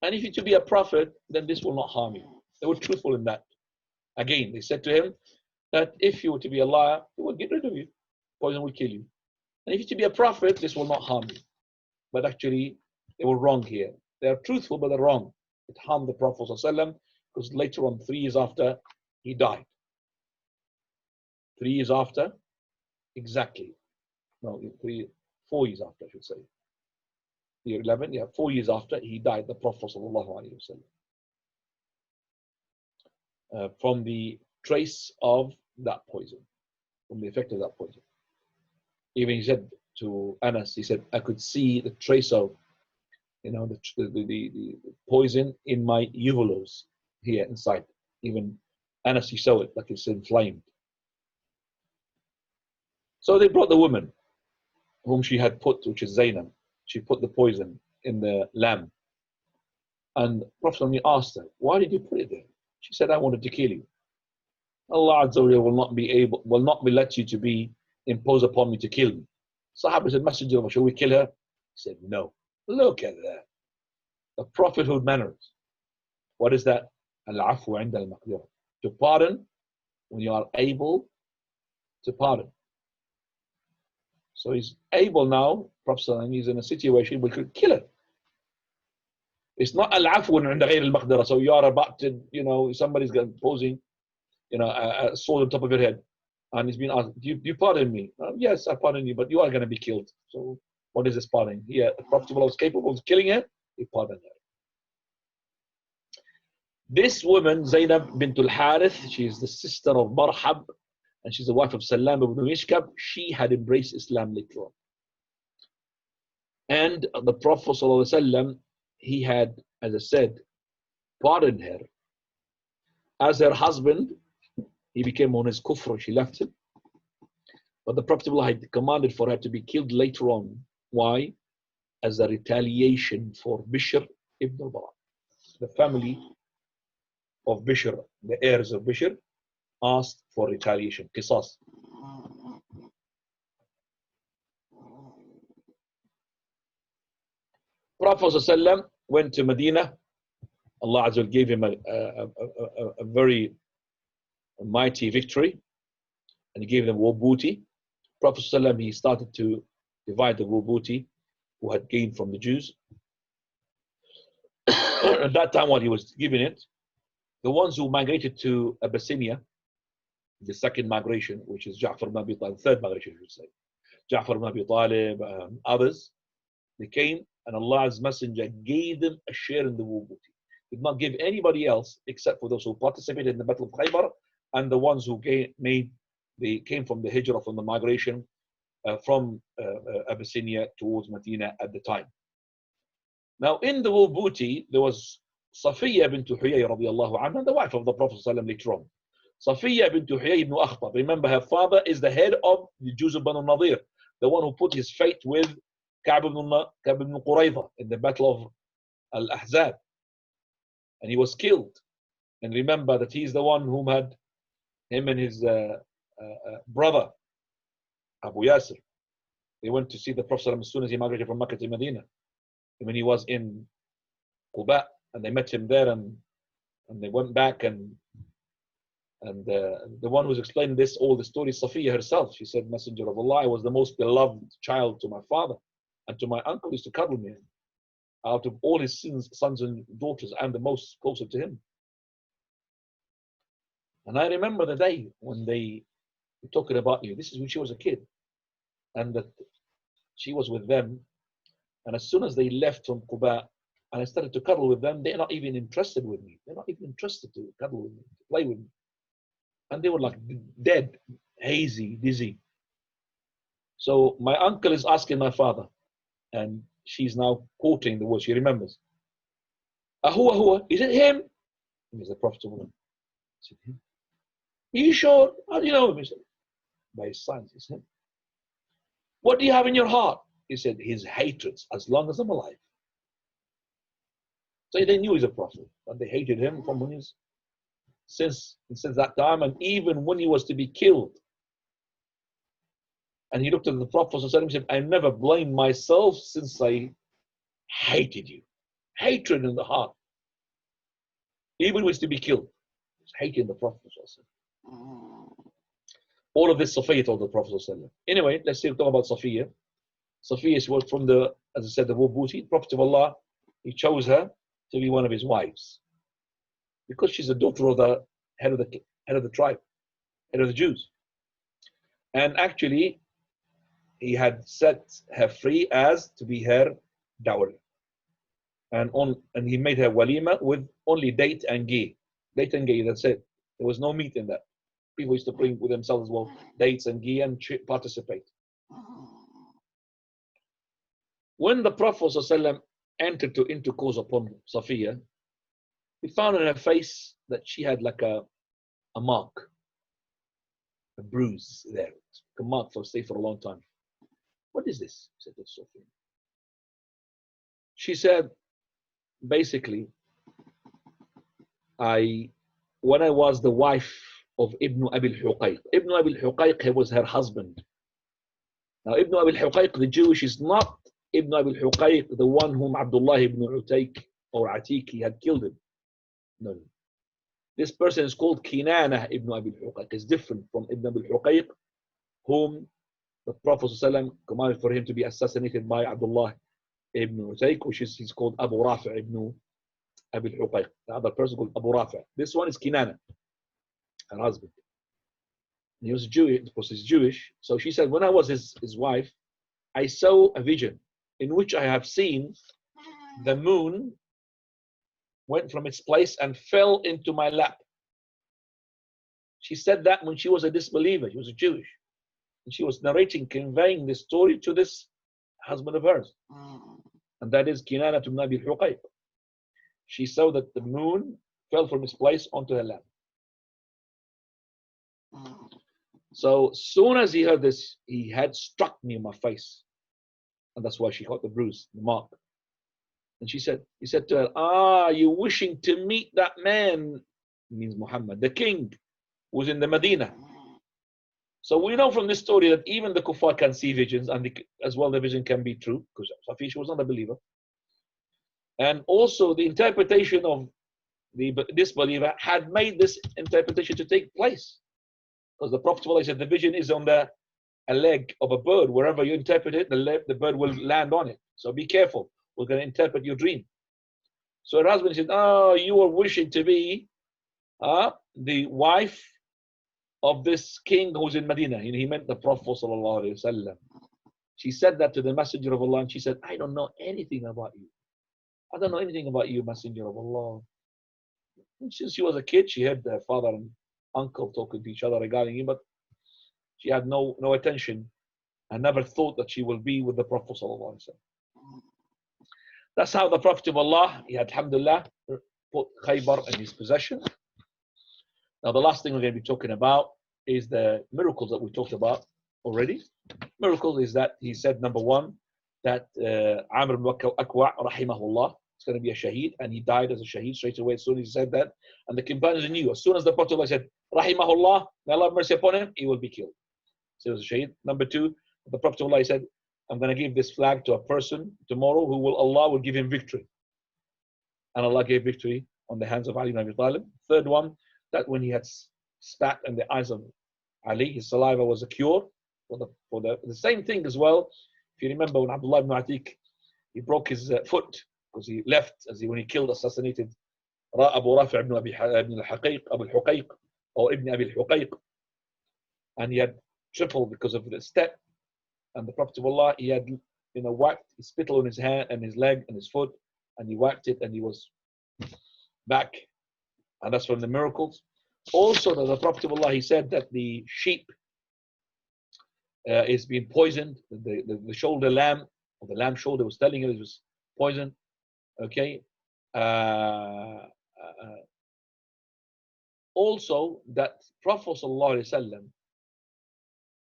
And if you're to be a prophet, then this will not harm you. They were truthful in that. Again, they said to him that if you were to be a liar, we will get rid of you. Poison will kill you. And if you're to be a prophet, this will not harm you. But actually, they were wrong here. They are truthful, but they're wrong. It harmed the Prophet ﷺ because later on, 3 years after, he died. 3 years after, exactly. No, 4 years after, I should say. Year 11, yeah, 4 years after, he died, the Prophet ﷺ. From the trace of that poison, from the effect of that poison. Even he said to Anas, he said, I could see the trace of, the poison in my uvulas here inside. Even Anas, he saw it, like it's inflamed. So they brought the woman whom she had put, which is Zainab. She put the poison in the lamb. And Prophet asked her, why did you put it there? She said, I wanted to kill you. Allah Azza wa Jalla will not be let you to be imposed upon me to kill me. Sahaba said, Messenger of Allah, shall we kill her? He said, no. Look at that. The prophethood manners. What is that? Al-afu 'inda al-maqdira. To pardon when you are able to pardon. So he's able now, Prophet, he's in a situation where he could kill her. It's not al-afu 'inda ghayr al-maqdira. So you are about to, somebody's posing, a sword on top of your head. And he's been asked, do you pardon me? Yes, I pardon you, but you are going to be killed. So what is this pardoning? Here, the Prophet was capable of killing her, he pardoned her. This woman, Zainab bint al-Harith, she is the sister of Marhab, and she's the wife of Salam ibn Mishkab. She had embraced Islam later on. And the Prophet ﷺ, he had, as I said, pardoned her. As her husband, he became on his kufr, she left him. But the Prophet had commanded for her to be killed later on. Why? As a retaliation for Bishr ibn al-Bara. The family of Bishr, the heirs of Bishr, asked for retaliation, qisas. Prophet ﷺ went to Medina. Allah Azza wa Jalla gave him a very mighty victory, and he gave them war booty. Prophet ﷺ, he started to divide the war booty who had gained from the Jews. At that time, while he was giving it, the ones who migrated to Abyssinia, the second migration, which is Ja'far ibn Abi Talib, third migration, I should say, Ja'far ibn Abi Talib, others, they came, and Allah's Messenger gave them a share in the war booty. He did not give anybody else except for those who participated in the Battle of Khaybar and the ones who they came from the hijrah, from the migration from Abyssinia towards Medina at the time. Now, in the war booty, there was Safiya bint Huyay radiallahu anha, the wife of the Prophet later on. Safiya bint Huyay ibn Akhtab. Remember, her father is the head of the Jews of Banu Nadir, the one who put his fate with Ka'b ibn Qurayza in the Battle of Al-Ahzab. And he was killed. And remember that he's the one whom had him and his brother, Abu Yasir. They went to see the Prophet as soon as he migrated from Mecca to Medina. And when he was in Quba, and they met him there, and they went back, and the one who's explaining all the story, Safiya herself, she said, Messenger of Allah, I was the most beloved child to my father, and to my uncle used to cuddle me out of all his sons and daughters, and the most closer to him. And I remember the day when they were talking about you. This is when she was a kid, and that she was with them. And as soon as they left from Quba, and I started to cuddle with them. They're not even interested with me. They're not even interested to cuddle with me, to play with me. And they were like dead, hazy, dizzy. So my uncle is asking my father, and she's now quoting the words. She remembers. Ahua, is it him? And he's the Prophet. I said, him? Are you sure? How do you know him? He said, by his signs, it's him. What do you have in your heart? He said, his hatreds, as long as I'm alive. So they knew he's a prophet, and they hated him from when he's since that time, and even when he was to be killed. And he looked at the Prophet and said, I never blamed myself since I hated you. Hatred in the heart. Even when he was to be killed. He was hating the Prophet. All of this Safiya told the Prophet. Anyway, let's talk about Safiya. Safiya was from the, as I said, the war booty. Prophet of Allah, he chose her to be one of his wives. Because she's the daughter of the head of the tribe, head of the Jews. And actually, he had set her free as to be her dowry. And he made her walima with only date and ghee. Date and ghee, that's it. There was no meat in that. People used to bring with themselves as well dates and ghee and participate. When the Prophet ﷺ entered to intercourse upon Safiya, he found on her face that she had like a mark, a bruise there, a mark for stay for a long time. What is this? Said Safiya. She said, basically, when I was the wife of Ibn Abi al-Huqayq. Ibn Abi al-Huqayq was her husband. Now Ibn Abi al-Huqayq, the Jewish, is not Ibn Abi al-Huqayq, the one whom Abdullah ibn Utayk or Atiq had killed him. No. This person is called Kinana ibn Abi al-Huqayq. It's different from Ibn Abi al-Huqayq, whom the Prophet ﷺ commanded for him to be assassinated by Abdullah ibn Utayk, which is he's called Abu Rafi ibn Abi al-Huqayq. The other person called Abu Rafi. This one is Kinana, her husband. He was Jewish, because he's Jewish. So she said, when I was his wife, I saw a vision in which I have seen the moon went from its place and fell into my lap. She said that when she was a disbeliever, she was a Jewish. And she was narrating, conveying this story to this husband of hers. And that is Kinana ibn Abi al-Huqayq. She saw that the moon fell from its place onto her lap. So soon as he heard this, he had struck me in my face. And that's why she got the bruise, the mark. And he said to her, you're wishing to meet that man, means Muhammad, the king, who's in the Medina. So we know from this story that even the kuffar can see visions, and as well the vision can be true, because Safiya was not a believer. And also the interpretation of the disbeliever had made this interpretation to take place. Because the Prophet said the vision is on a leg of a bird. Wherever you interpret it, the bird will land on it. So be careful. We're going to interpret your dream. So her husband said, you were wishing to be the wife of this king who's in Medina. He meant the Prophet ﷺ. She said that to the Messenger of Allah, and she said, I don't know anything about you. I don't know anything about you, Messenger of Allah. And since she was a kid, she heard her father and uncle talking to each other regarding him, but she had no attention and never thought that she will be with the Prophet ﷺ. That's how the Prophet of Allah, he had, alhamdulillah, put Khaybar in his possession. Now the last thing we're going to be talking about is the miracles that we talked about already. Miracle is that he said, number one, that Amr ibn Akwa, rahimahullah, is going to be a shaheed, and he died as a shaheed straight away as soon as he said that. And the companions knew, as soon as the Prophet said, rahimahullah, may Allah have mercy upon him, he will be killed. So he was a shaheed. Number two, the Prophet of Allah said, I'm going to give this flag to a person tomorrow Allah will give him victory. And Allah gave victory on the hands of Ali ibn Abi Talib. Third one, that when he had spat in the eyes of Ali, his saliva was a cure for the same thing as well. If you remember when Abdullah ibn Atiq, he broke his foot because he left when he assassinated Abu Rafi ibn al-Huqayq or Ibn Abi al-Huqayq, and he had tripled because of the step. And the Prophet of Allah, he had wiped his spittle on his hand and his leg and his foot, and he wiped it and he was back. And that's from the miracles. Also, that the Prophet of Allah, he said that the sheep is being poisoned. The shoulder lamb, or the lamb shoulder was telling him it was poisoned. Okay. Also, that Prophet sallallahu alaihi wasallam,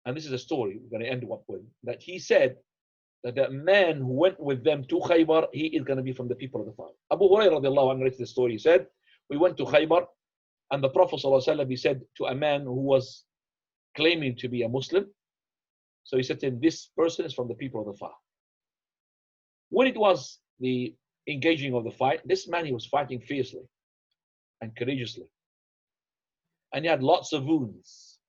and this is a story we're going to end up with, that he said that the man who went with them to Khaybar, he is going to be from the people of the fire. Abu Hurairah radiallahu anhu narrated the story. He said, we went to Khaybar, and the Prophet sallallahu alaihi wasallam, he said to a man who was claiming to be a Muslim, so he said to him, this person is from the people of the fire. When it was the engaging of the fight, this man, he was fighting fiercely and courageously. And he had lots of wounds.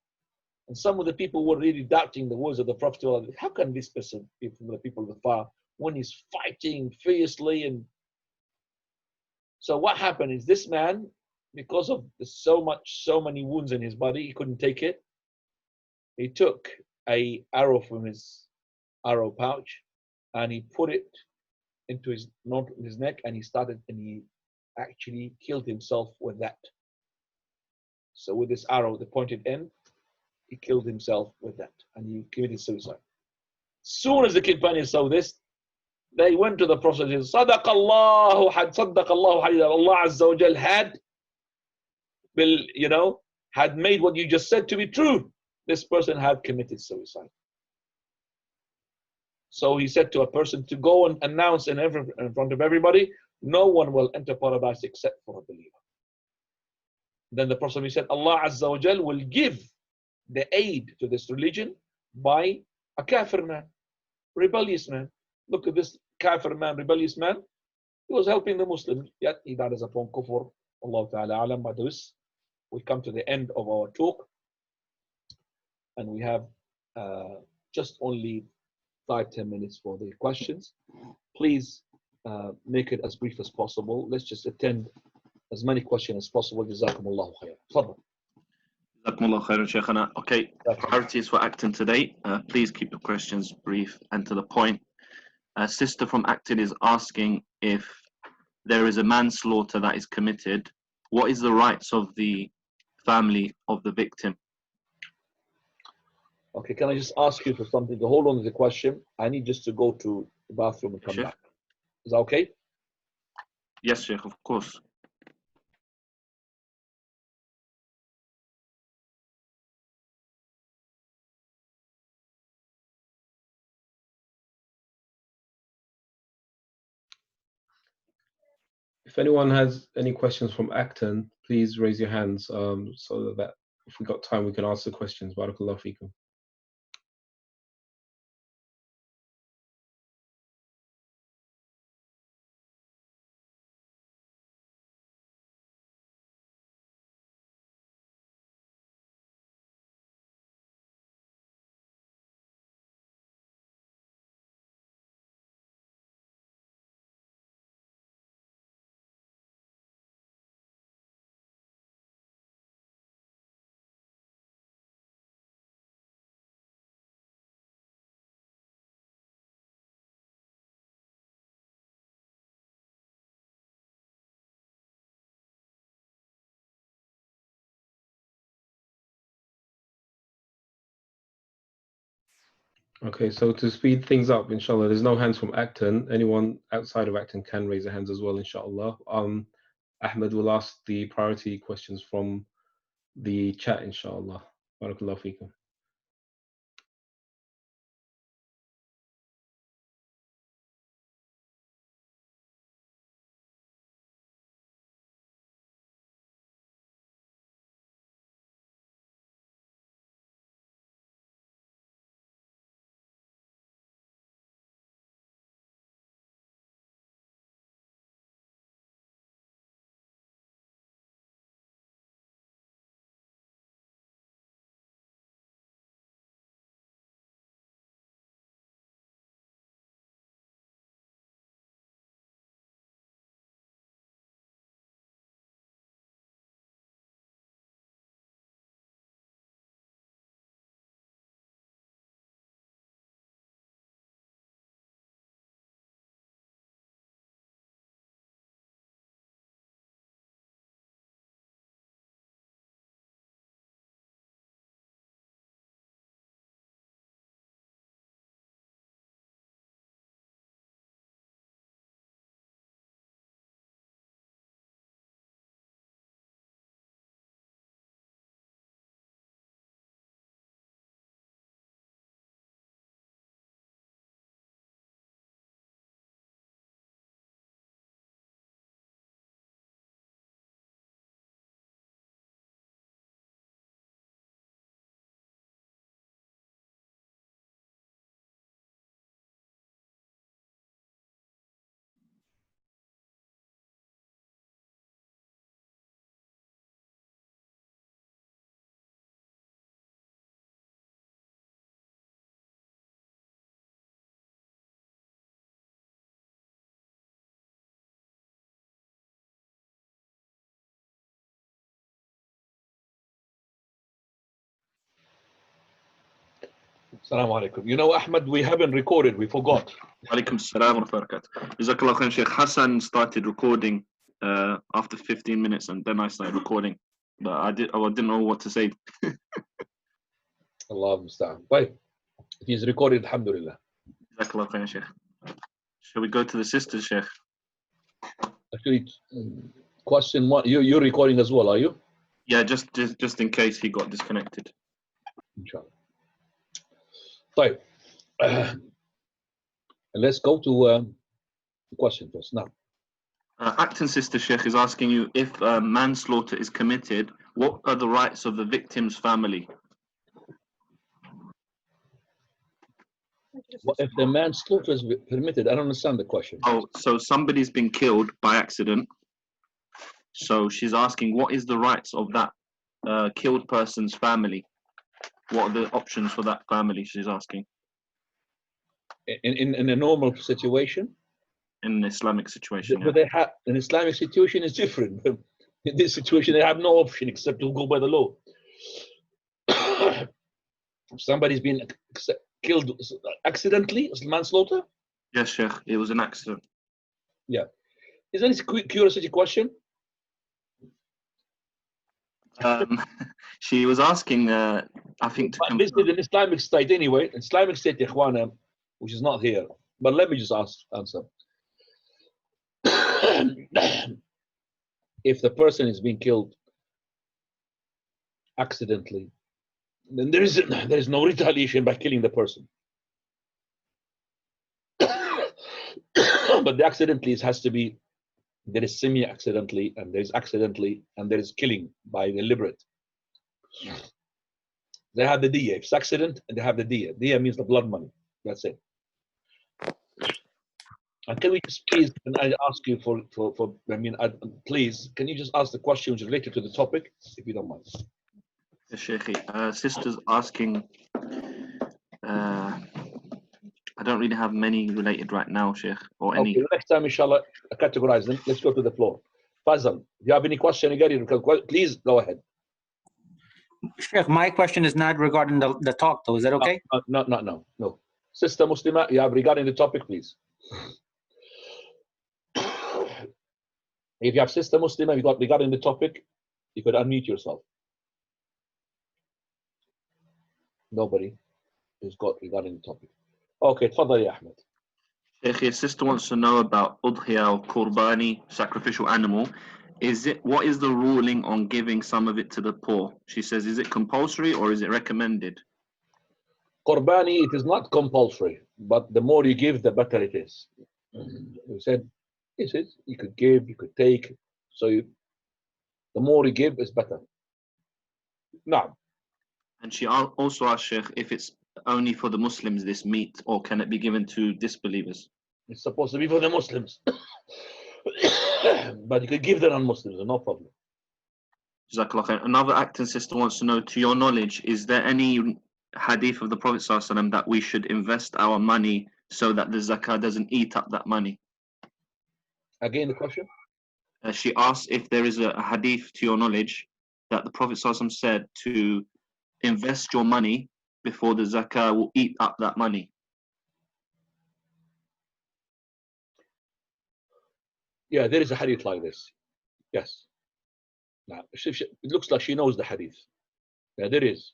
And some of the people were really doubting the words of the Prophet. How can this person be from the people of the fire when he's fighting fiercely? And so what happened is this man, because of so many wounds in his body, he couldn't take it. He took an arrow from his arrow pouch and he put it into his neck, and he actually killed himself with that. So with this arrow, the pointed end, he killed himself with that, and he committed suicide. Soon as the companions saw this, they went to the Prophet and said, صدق الله Allah Azza wa Jal had made what you just said to be true. This person had committed suicide. So he said to a person to go and announce in front of everybody, no one will enter paradise except for a believer. Then the Prophet said, Allah Azza wa Jal will give the aid to this religion by a kafir man, rebellious man. Look at this kafir man, rebellious man. He was helping the Muslims, yet he died as upon kufr. Allah Ta'ala alam. By this, we come to the end of our talk, and we have just only 5-10 minutes for the questions. Please make it as brief as possible. Let's just attend as many questions as possible. Jazakumullahu khair. Fadl. Jazakumullahu khairan, Shaykhana. Okay, priorities for Acton today. Please keep your questions brief and to the point. A sister from Acton is asking, if there is a manslaughter that is committed, what is the rights of the family of the victim? Okay, can I just ask you for something? To hold on to the question. I need just to go to the bathroom and come back. Is that okay? Yes, Shaykh, of course. If anyone has any questions from Acton, please raise your hands so that if we got time, we can answer questions. Barakallahu feekum. Okay, so to speed things up, inshallah, there's no hands from Acton. Anyone outside of Acton can raise their hands as well, inshallah. Ahmed will ask the priority questions from the chat, inshallah. Barakallahu feekum. Assalamu alaikum. You know, Ahmed, we haven't recorded. We forgot. Alaikum salam wa barakatuh. Jazakallah khair, Sheikh. Hassan started recording after 15 minutes, and then I started recording. But I didn't know what to say. Allah musta'an. Right. It is recorded, alhamdulillah. Jazakallah khair, Sheikh. Shall we go to the sisters, Sheikh? Actually, question one. You're recording as well, are you? Yeah, just in case he got disconnected. Inshallah. Right. Let's go to the question first. Now, Acton sister Sheikh is asking you, if manslaughter is committed, what are the rights of the victim's family? well, if the manslaughter is permitted, I don't understand the question. Oh, so somebody's been killed by accident. So she's asking, what is the rights of that killed person's family? What are the options for that family? She's asking. In a normal situation? In an Islamic situation, But they have an Islamic situation is different. In this situation, they have no option except to go by the law. If somebody's been killed accidentally, it's manslaughter? Yes, Sheikh, it was an accident. Yeah. Is there any curiosity question? She was asking, I think, This is an Islamic state anyway. Islamic state, Ikhwana, which is not here. But let me just answer. If the person is being killed accidentally, then there is no retaliation by killing the person. But the accidentally has to be, there is semi-accidentally, and there is accidentally, and there is killing by deliberate. They have the diya. If it's accident, and they have the diya. Diya means the blood money. That's it. And can we just please, and I ask you please, can you just ask the questions related to the topic, if you don't mind? Yes, Sheikh. Sister's asking, I don't really have many related right now, Sheikh, or any. Okay, next time, inshallah, categorize them. Let's go to the floor. Fazal, if you have any question regarding, please go ahead. Sheikh, my question is not regarding the talk, though. Is that okay? No. Sister Muslima, you have regarding the topic, please. If you have Sister Muslima, you got regarding the topic, you could unmute yourself. Nobody has got regarding the topic. Okay, tfadali, Ahmed. Sheikh, your sister wants to know about udhiya or qurbani, sacrificial animal. What is the ruling on giving some of it to the poor? She says, is it compulsory or is it recommended? Qurbani, it is not compulsory, but the more you give, the better it is. We said, you could give, you could take, so the more you give is better. Now. And she also asked, Sheikh, if it's only for the Muslims, this meat, or can it be given to disbelievers? It's supposed to be for the Muslims. But you could give the non-Muslims, no problem. Jazakallah khair. Another acting sister wants to know, to your knowledge, is there any hadith of the Prophet ﷺ that we should invest our money so that the zakah doesn't eat up that money? Again, the question? She asked if there is a hadith, to your knowledge, that the Prophet ﷺ said to invest your money before the zakah will eat up that money. Yeah, there is a hadith like this. Yes. Now, it looks like she knows the hadith. Yeah, there is.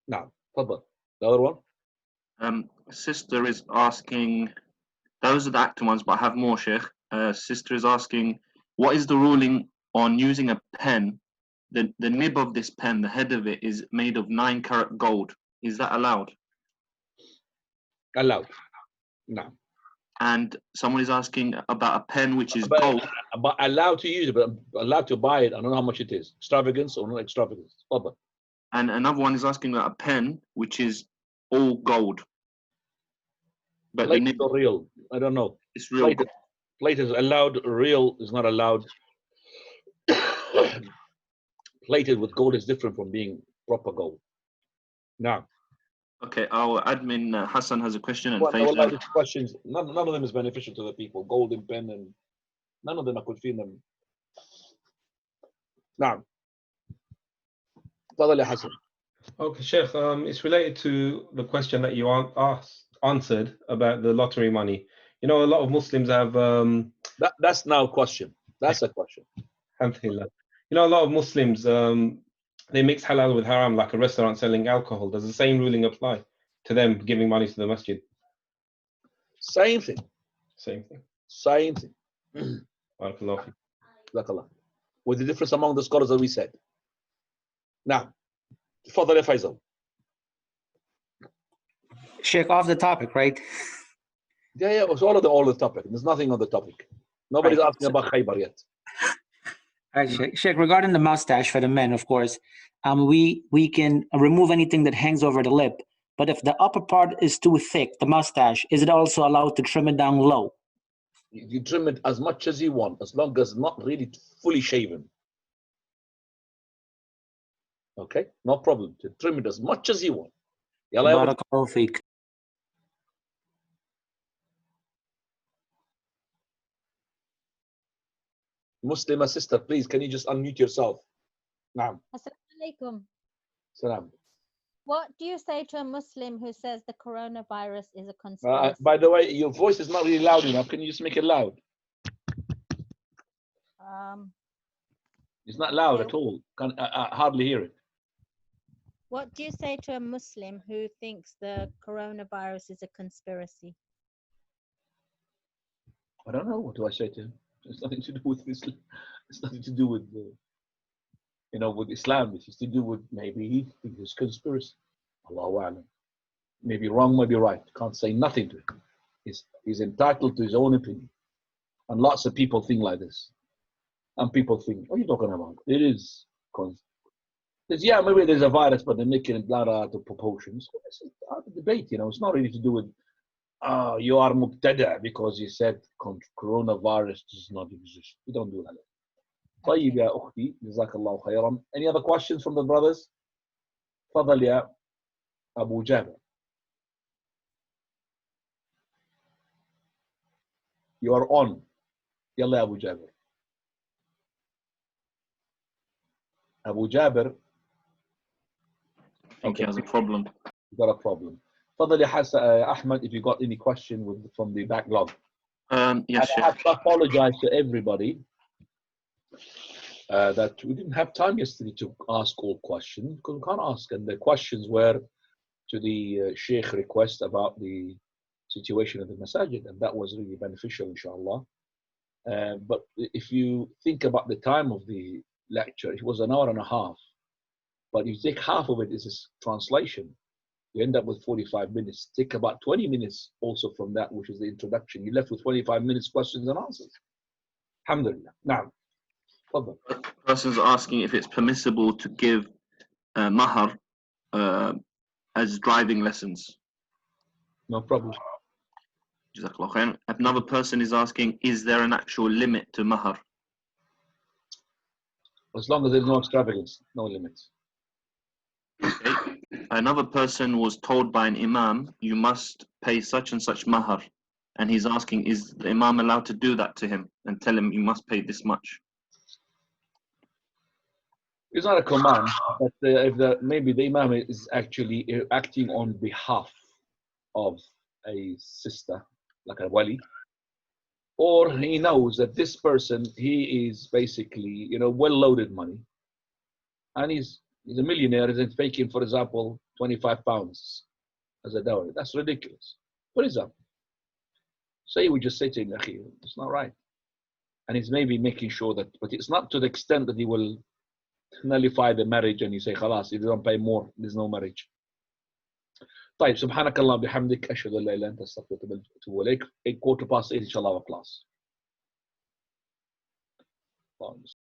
Now, fadal. The other one? Sister is asking, those are the active ones, but I have more, Sheikh. Sister is asking, what is the ruling on using a pen? The nib of this pen, the head of it, is made of 9-carat gold. Is that allowed? Allowed. No. And someone is asking about a pen which is gold. But allowed to use it, but allowed to buy it. I don't know how much it is. Extravagance or not extravagance. And another one is asking about a pen which is all gold. But plated the nib, or real? I don't know. It's real. Plated is allowed. Real is not allowed. Plated with gold is different from being proper gold. Now. Okay, our admin Hassan has a question. And these questions, none of them is beneficial to the people. Golden pen and none of them I could feel them. Now, Hassan. Okay, Sheikh, it's related to the question that you answered about the lottery money. You know, a lot of Muslims have That's now a question. That's a question. alhamdulillah. You know, a lot of Muslims they mix halal with haram, like a restaurant selling alcohol. Does the same ruling apply to them giving money to the masjid? Same thing. Same thing. Same thing. Barakallahu feek. Barakallah. With the difference among the scholars that we said. Now, تفضل يا فيصل. Sheikh, off the topic, right? Yeah, it's all the topic. There's nothing on the topic. Nobody's Right. asking about Khaybar yet. All right, Sheikh, regarding the mustache for the men, of course, we can remove anything that hangs over the lip. But if the upper part is too thick, the mustache, is it also allowed to trim it down low? You trim it as much as you want, as long as not really fully shaven. Okay, no problem. To trim it as much as you want. Yalla, Barakallahu feek. Muslima sister, please, can you just unmute yourself? Naam. Assalamu alaikum. Salam. What do you say to a Muslim who says the coronavirus is a conspiracy? By the way, your voice is not really loud enough. Can you just make it loud? It's not loud at all. I hardly hear it. What do you say to a Muslim who thinks the coronavirus is a conspiracy? I don't know. What do I say to him? It's nothing to do with Islam. It's nothing to do with, with Islam. It's to do with maybe he thinks it's conspiracy. Allahu A'lam. Maybe wrong, maybe right. Can't say nothing to him. He's entitled to his own opinion. And lots of people think like this. And people think, what are you talking about? It is yeah, maybe there's a virus, but they're making it out of proportions. This is out of debate, It's not really to do with you are mubtada because you said coronavirus does not exist. We don't do that. طيب يا أختي جزاك الله خيرا. Any other questions from the brothers? تفضل يا أبو جابر. You are on. يلا يا أبو جابر. Abu Jabir. I think he has a problem. You've got a problem. تفضل يا Ahmed, if you got any question from the backlog. Yes, I have to apologize to everybody that we didn't have time yesterday to ask all questions because we can't ask, and the questions were to the Sheikh request about the situation of the masajid, and that was really beneficial, inshallah. But if you think about the time of the lecture, it was an hour and a half. But if you take half of it is a translation, you end up with 45 minutes. Take about 20 minutes also from that, which is the introduction. You're left with 25 minutes questions and answers. Alhamdulillah. Now, the person's asking if it's permissible to give mahar as driving lessons. No problem. Another person is asking, is there an actual limit to mahar? As long as there's no extravagance, no limits. Okay. Another person was told by an imam, you must pay such and such mahar. And he's asking, is the imam allowed to do that to him and tell him you must pay this much? It's not a command, but if maybe the imam is actually acting on behalf of a sister, like a wali, or he knows that this person, he is basically, well-loaded money, and he's a millionaire, isn't making, for example, 25 pounds as a dowry. That's ridiculous. For example, say we just say to him, it's not right. And he's maybe making sure that, but it's not to the extent that he will nullify the marriage and you say, khalas, if you don't pay more, there's no marriage. طيب سبحانك اللهم بحمدك أشهد أن لا إله إلا أنت أستغفرك وأتوب إليك. 8:15 إن شاء الله class.